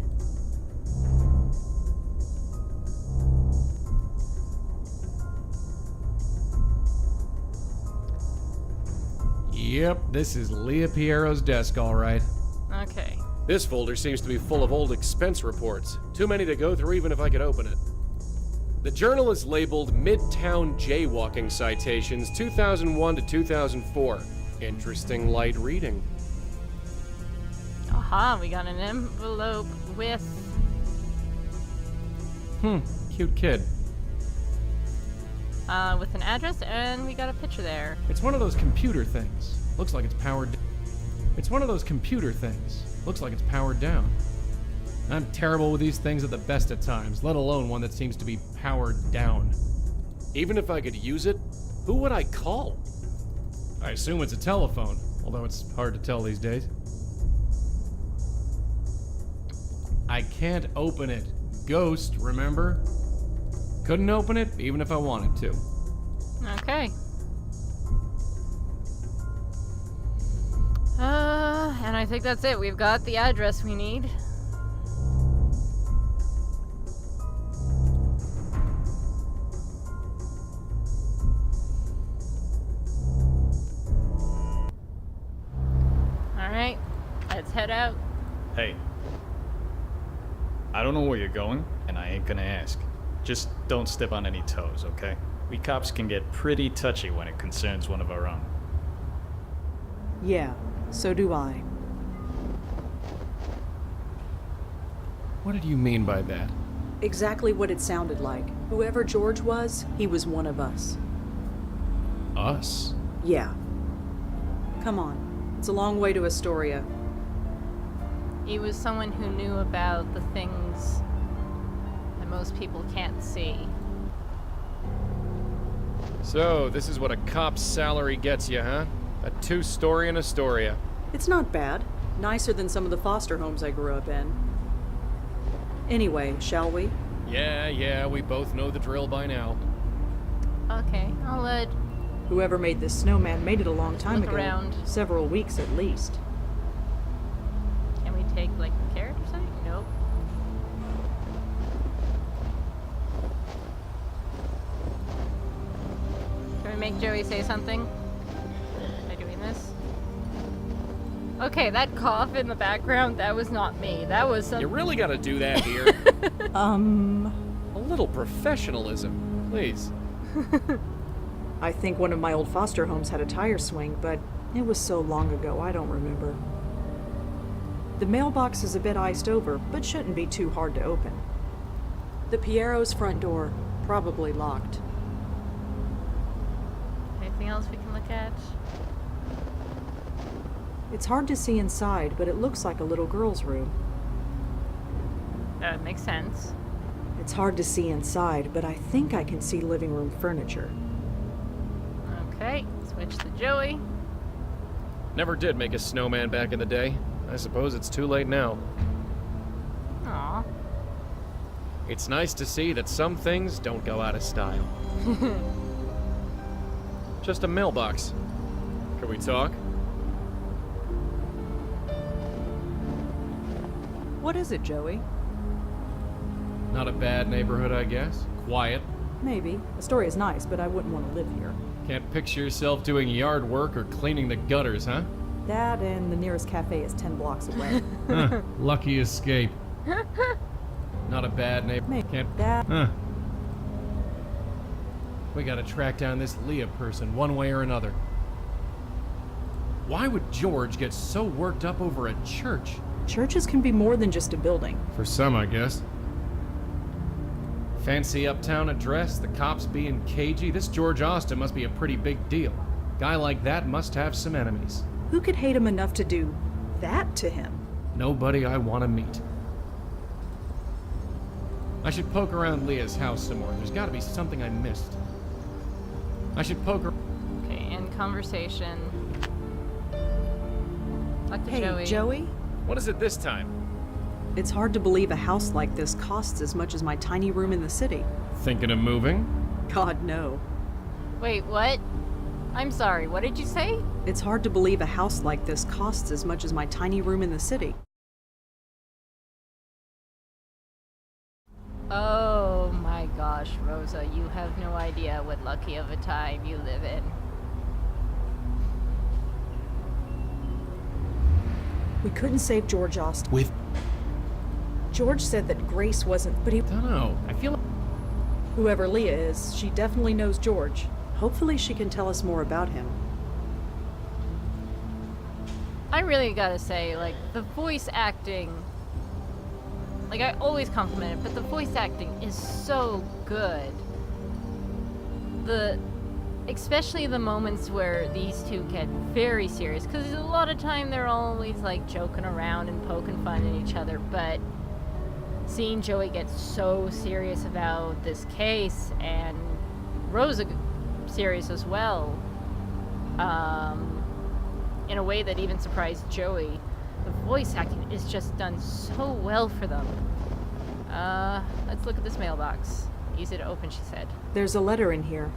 Yep, this is Leah Piero's desk, all right. Okay. This folder seems to be full of old expense reports. Too many to go through even if I could open it. The journal is labeled Midtown Jaywalking Citations 2001 to 2004. Interesting light reading. Aha, we got an envelope with... Cute kid. With an address, and we got a picture there. It's one of those computer things. Looks like it's powered. It's one of those computer things. Looks like it's powered down. I'm terrible with these things at the best of times, let alone one that seems to be powered down. Even if I could use it, who would I call? I assume it's a telephone, although it's hard to tell these days. I can't open it. Ghost, remember? Couldn't open it, even if I wanted to. Okay. And I think that's it. We've got the address we need. Alright, let's head out. Hey. I don't know where you're going, and I ain't gonna ask. Just don't step on any toes, okay? We cops can get pretty touchy when it concerns one of our own. Yeah, so do I. What did you mean by that? Exactly what it sounded like. Whoever George was, he was one of us. Us? Yeah. Come on. It's a long way to Astoria. He was someone who knew about the things that most people can't see. So, this is what a cop's salary gets you, huh? A 2-story in Astoria. It's not bad. Nicer than some of the foster homes I grew up in. Anyway, shall we? Yeah, we both know the drill by now. Okay, I'll let... Whoever made this snowman made it a long time Look ago. around. Several weeks at least. Can we take, like, a carrot or something? Nope. Can we make Joey say something? By doing this? Okay, that cough in the background, that was not me. That was some... You really gotta do that here. A little professionalism, please. I think one of my old foster homes had a tire swing, but it was so long ago I don't remember. The mailbox is a bit iced over, but shouldn't be too hard to open. The Piero's front door, probably locked. Anything else we can look at? It's hard to see inside, but it looks like a little girl's room. That makes sense. It's hard to see inside, but I think I can see living room furniture. Okay, switch to Joey. Never did make a snowman back in the day. I suppose it's too late now. Aw. It's nice to see that some things don't go out of style. Just a mailbox. Can we talk? What is it, Joey? Not a bad neighborhood, I guess. Quiet. Maybe. Astoria's nice, but I wouldn't want to live here. Can't picture yourself doing yard work or cleaning the gutters, huh? That and the nearest cafe is 10 blocks away. Huh. Lucky escape. Not a bad neighborhood. Maybe. Can't... That... Huh. We gotta track down this Leah person one way or another. Why would George get so worked up over a church? Churches can be more than just a building. For some, I guess. Fancy uptown address, the cops being cagey. This George Austin must be a pretty big deal. Guy like that must have some enemies. Who could hate him enough to do that to him? Nobody I want to meet. I should poke around Leah's house some more. There's got to be something I missed. I should poke her. Okay, end conversation. Talk to Hey, Joey. Joey? What is it this time? It's hard to believe a house like this costs as much as my tiny room in the city. Thinking of moving? God, no. Wait, what? I'm sorry, what did you say? It's hard to believe a house like this costs as much as my tiny room in the city. Oh my gosh, Rosa, you have no idea what lucky of a time you live in. We couldn't save George Austin. With... George said that Grace wasn't, but he... Dunno. I feel like... Whoever Leah is, she definitely knows George. Hopefully she can tell us more about him. I really gotta say, like, the voice acting... Like, I always compliment it, but the voice acting is so good. Especially the moments where these two get very serious, because a lot of time they're always, like, joking around and poking fun at each other, but seeing Joey get so serious about this case, and Rosa serious as well, in a way that even surprised Joey, The voice acting is just done so well for them. Let's look at this mailbox. Easy to open, she said. There's a letter in here.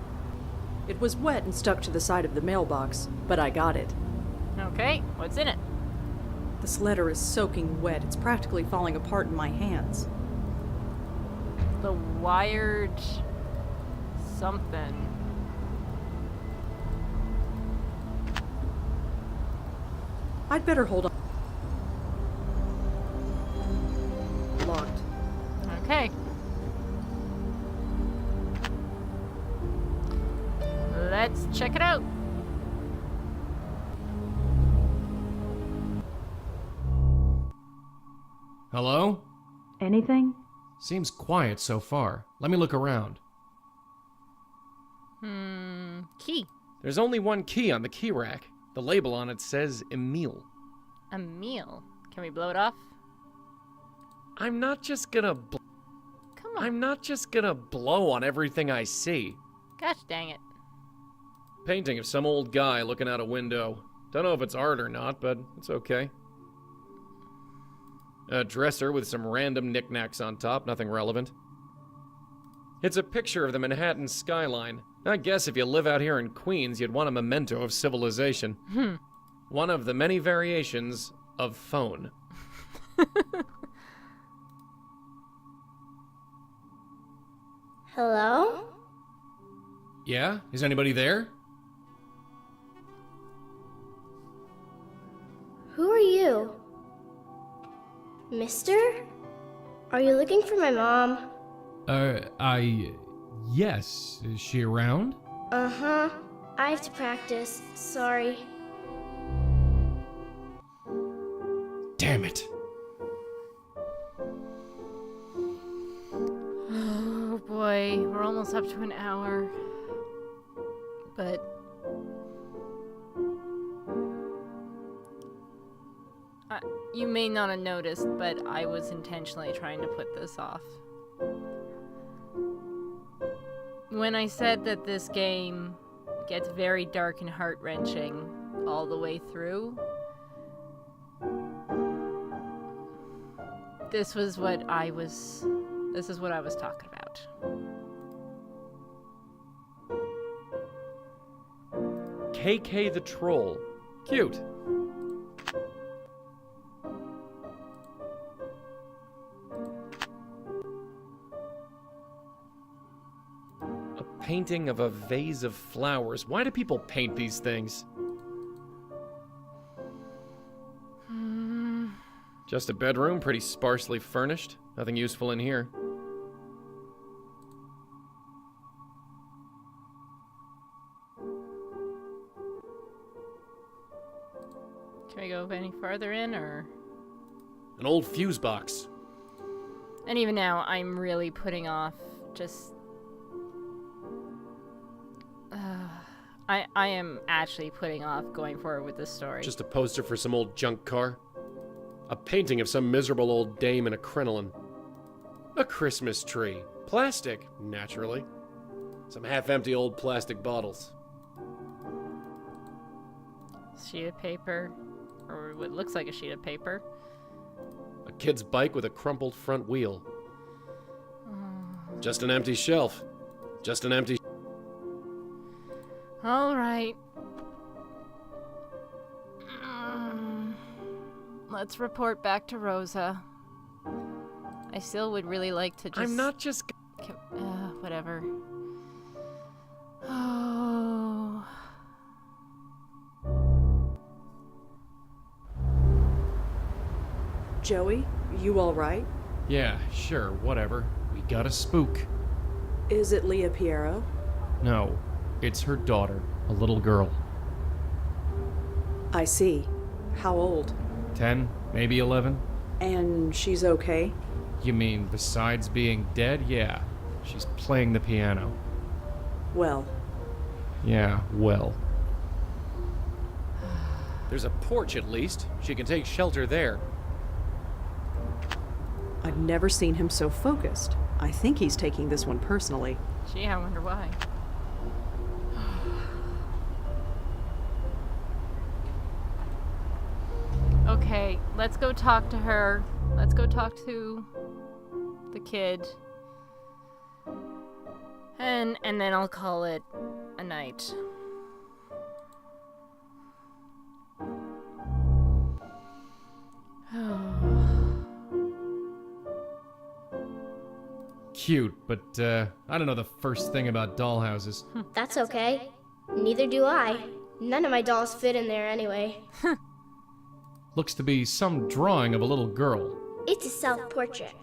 It was wet and stuck to the side of the mailbox, but I got it. Okay, what's in it? This letter is soaking wet. It's practically falling apart in my hands. The wired something. I'd better hold on. Locked. Okay. Let's check it out. Hello? Anything? Seems quiet so far. Let me look around. Key. There's only one key on the key rack. The label on it says Emile. A meal. Can we blow it off? I'm not just gonna Come on. I'm not just gonna blow on everything I see. Gosh dang it. Painting of some old guy looking out a window. Don't know if it's art or not, but it's okay. A dresser with some random knickknacks on top, nothing relevant. It's a picture of the Manhattan skyline. I guess if you live out here in Queens, you'd want a memento of civilization. One of the many variations of phone. Hello? Yeah? Is anybody there? Who are you? Mister? Are you looking for my mom? Yes. Is she around? Uh-huh. I have to practice. Sorry. Damn it. Oh boy, we're almost up to an hour. But you may not have noticed, but I was intentionally trying to put this off. When I said that this game gets very dark and heart-wrenching all the way through, this is what I was talking about. KK the Troll. Cute. A painting of a vase of flowers. Why do people paint these things? Just a bedroom, pretty sparsely furnished. Nothing useful in here. Can we go any farther in, or? An old fuse box. And even now, I'm really putting off just... I am actually putting off going forward with this story. Just a poster for some old junk car. A painting of some miserable old dame in a crinoline. A Christmas tree. Plastic, naturally. Some half-empty old plastic bottles. Sheet of paper, or what looks like a sheet of paper. A kid's bike with a crumpled front wheel. Just an empty shelf. Just an empty... All right. Let's report back to Rosa. I still would really like to just... I'm not just... whatever. Oh... Joey, you all right? Yeah, sure, whatever. We got a spook. Is it Leah Piero? No, it's her daughter, a little girl. I see. How old? 10, maybe 11? And she's okay? You mean besides being dead? Yeah. She's playing the piano. Well. Yeah, well. There's a porch at least. She can take shelter there. I've never seen him so focused. I think he's taking this one personally. Gee, I wonder why. Okay. Okay, let's go talk to her. Let's go talk to the kid. And then I'll call it a night. Cute, but I don't know the first thing about dollhouses. That's okay. Neither do I. None of my dolls fit in there anyway. Looks to be some drawing of a little girl. It's a self-portrait.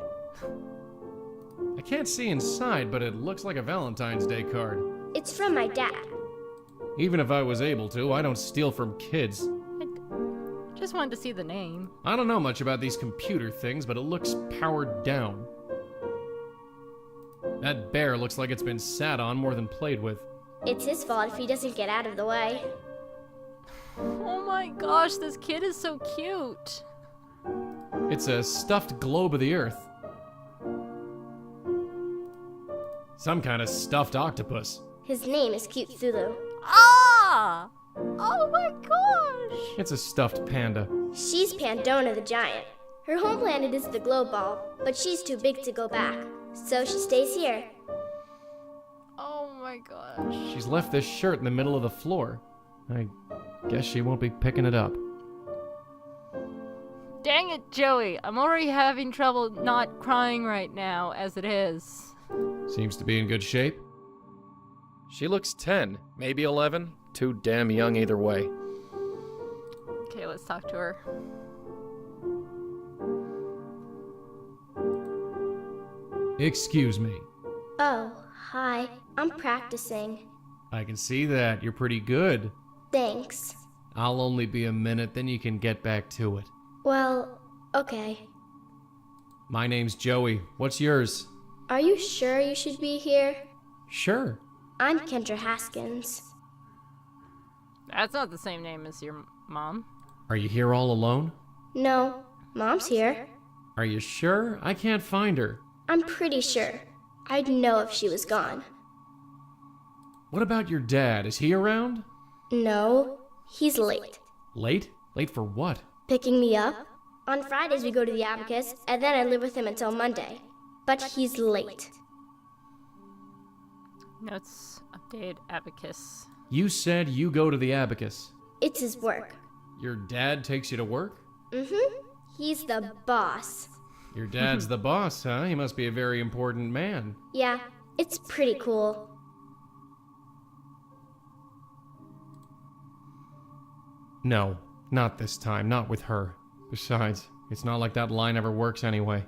I can't see inside, but it looks like a Valentine's Day card. It's from my dad. Even if I was able to, I don't steal from kids. Just wanted to see the name. I don't know much about these computer things, but it looks powered down. That bear looks like it's been sat on more than played with. It's his fault if he doesn't get out of the way. Oh my gosh, this kid is so cute. It's a stuffed globe of the earth. Some kind of stuffed octopus. His name is Cute Thulu. Ah! Oh my gosh! It's a stuffed panda. She's Pandora the giant. Her home planet is the globe ball, but she's too big to go back, so she stays here. Oh my gosh. She's left this shirt in the middle of the floor. I guess she won't be picking it up. Dang it, Joey. I'm already having trouble not crying right now as it is. Seems to be in good shape. She looks 10, maybe 11. Too damn young either way. Okay, let's talk to her. Excuse me. Oh, hi. I'm practicing. I can see that. You're pretty good. Thanks. I'll only be a minute, then you can get back to it. Well, okay. My name's Joey. What's yours? Are you sure you should be here? Sure. I'm Kendra Haskins. That's not the same name as your mom. Are you here all alone? No, Mom's here. Are you sure? I can't find her. I'm pretty sure. I'd know if she was gone. What about your dad? Is he around? No, he's late. Late? Late for what? Picking me up? On Fridays we go to the Abacus, and then I live with him until Monday. But he's late. Notes updated abacus. You said you go to the Abacus. It's his work. Your dad takes you to work? Mm-hmm. He's the boss. Your dad's the boss, huh? He must be a very important man. Yeah, it's pretty cool. No, not this time. Not with her. Besides, it's not like that line ever works anyway.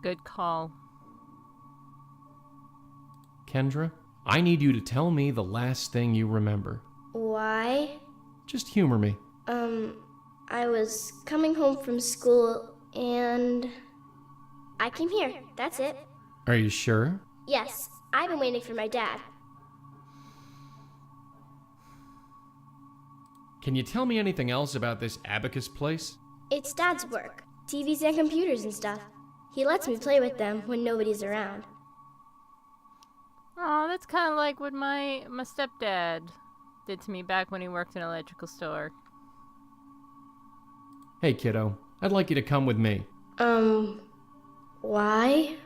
Good call. Kendra, I need you to tell me the last thing you remember. Why? Just humor me. I was coming home from school and I came here. That's it. Are you sure? Yes, I've been waiting for my dad. Can you tell me anything else about this Abacus place? It's Dad's work. TVs and computers and stuff. He lets me play with them when nobody's around. Oh, that's kind of like what my stepdad did to me back when he worked in an electrical store. Hey, kiddo. I'd like you to come with me. Why?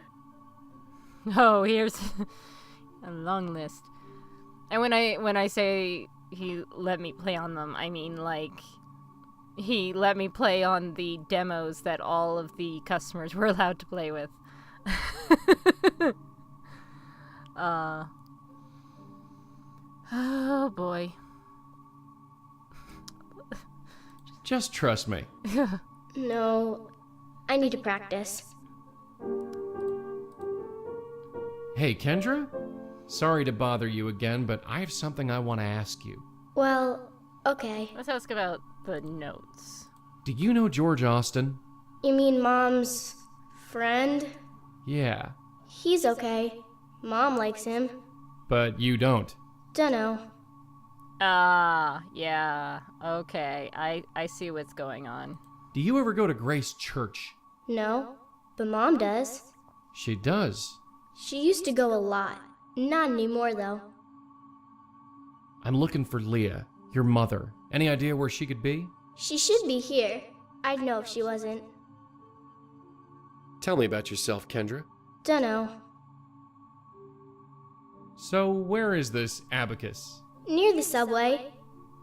Oh, here's a long list. And when I say he let me play on them, I mean like he let me play on the demos that all of the customers were allowed to play with. Oh boy. Just trust me. No, I need to practice. Hey, Kendra? Sorry to bother you again, but I have something I want to ask you. Well, okay. Let's ask about the notes. Do you know George Austin? You mean Mom's friend? Yeah. He's okay. Mom likes him. But you don't. Dunno. Yeah. Okay. I see what's going on. Do you ever go to Grace Church? No, but Mom does. She does. She used to go a lot. Not anymore, though. I'm looking for Leah, your mother. Any idea where she could be? She should be here. I'd know if she wasn't. Tell me about yourself, Kendra. Dunno. So, where is this abacus? Near the subway.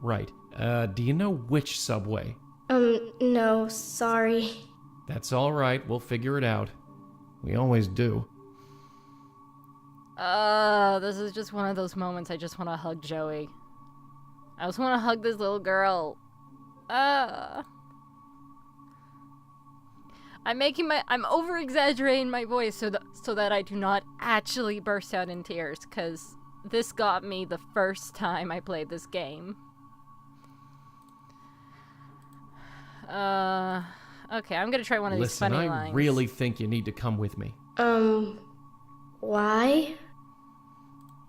Right. Do you know which subway? No, sorry. That's all right. We'll figure it out. We always do. This is just one of those moments I just want to hug Joey. I just want to hug this little girl. I'm over-exaggerating my voice so that I do not actually burst out in tears, because this got me the first time I played this game. Okay, I'm gonna try one of these funny lines. Listen, I really think you need to come with me. Why?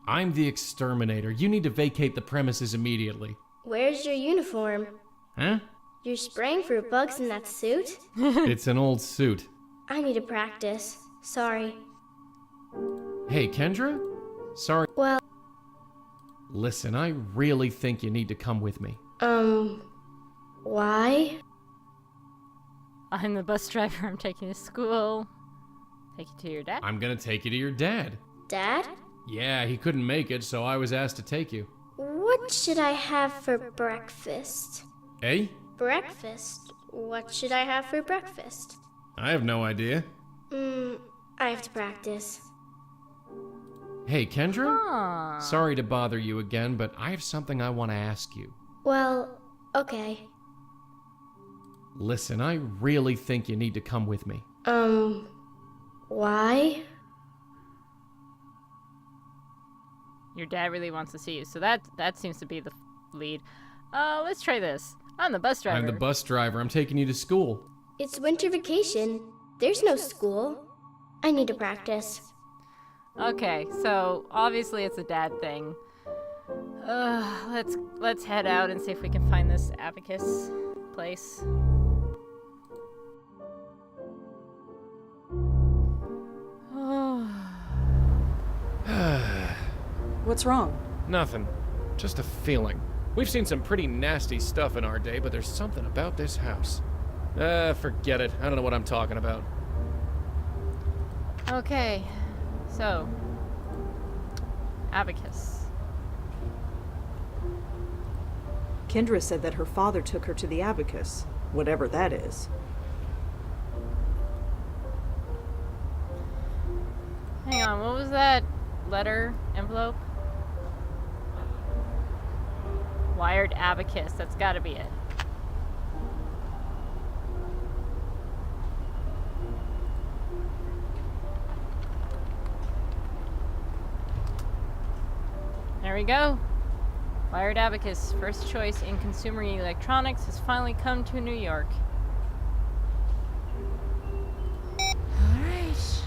I'm the exterminator. You need to vacate the premises immediately. Where's your uniform? Huh? You're spraying for bugs in that suit? It's an old suit. I need to practice. Sorry. Hey, Kendra? Sorry. Well, Listen, I really think you need to come with me. why? I'm the bus driver. I'm taking you to school. Take you to your dad. I'm gonna take you to your dad. Dad? Yeah, he couldn't make it, so I was asked to take you. What should I have for breakfast? Eh? Breakfast? What should I have for breakfast? I have no idea. I have to practice. Hey, Kendra? Aw. Sorry to bother you again, but I have something I want to ask you. Well, okay. Listen, I really think you need to come with me. Why? Your dad really wants to see you, so that seems to be the lead. Let's try this. I'm the bus driver. I'm the bus driver. I'm taking you to school. It's winter vacation. There's no school. I need to practice. Okay, so obviously it's a dad thing. Let's head out and see if we can find this abacus place. What's wrong? Nothing. Just a feeling. We've seen some pretty nasty stuff in our day, but there's something about this house. Forget it. I don't know what I'm talking about. Okay, so abacus. Kendra said that her father took her to the abacus, whatever that is. Hang on, what was that letter envelope? Wired abacus, that's gotta be it. There we go. Wired abacus, first choice in consumer electronics, has finally come to New York. Alright.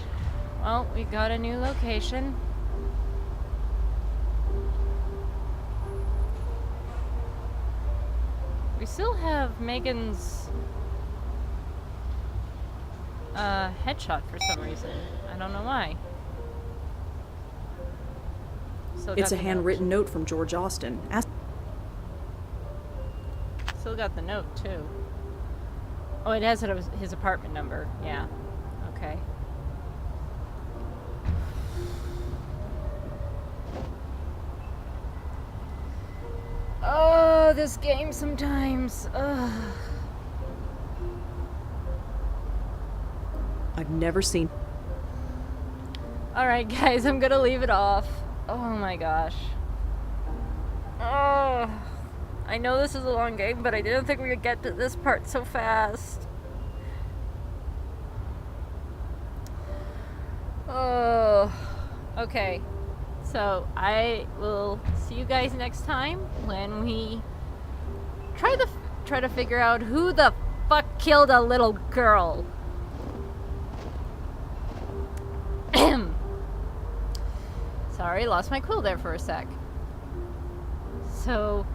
Well, we got a new location. We still have Megan's headshot for some reason. I don't know why. Still It's got a the handwritten note from George Austin. Still got the note too. Oh, it has his apartment number. Yeah. Okay. Oh, this game sometimes. Ugh. I've never seen. Alright, guys, I'm gonna leave it off. Oh my gosh. Oh, I know this is a long game, but I didn't think we would get to this part so fast. Oh, okay. So I will see you guys next time when we try to figure out who the fuck killed a little girl. Sorry, lost my quill there for a sec. So,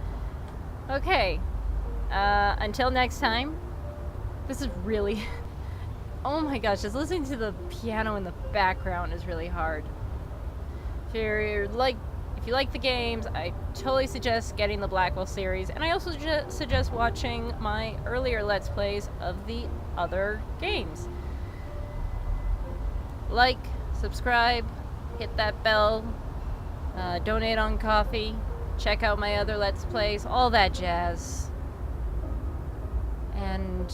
okay. Until next time. This is really... Oh my gosh, just listening to the piano in the background is really hard. If you like the games, I totally suggest getting the Blackwell series, and I also suggest watching my earlier Let's Plays of the other games. Like, subscribe, hit that bell, donate on Coffee, check out my other Let's Plays, all that jazz. And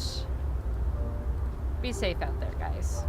be safe out there, guys.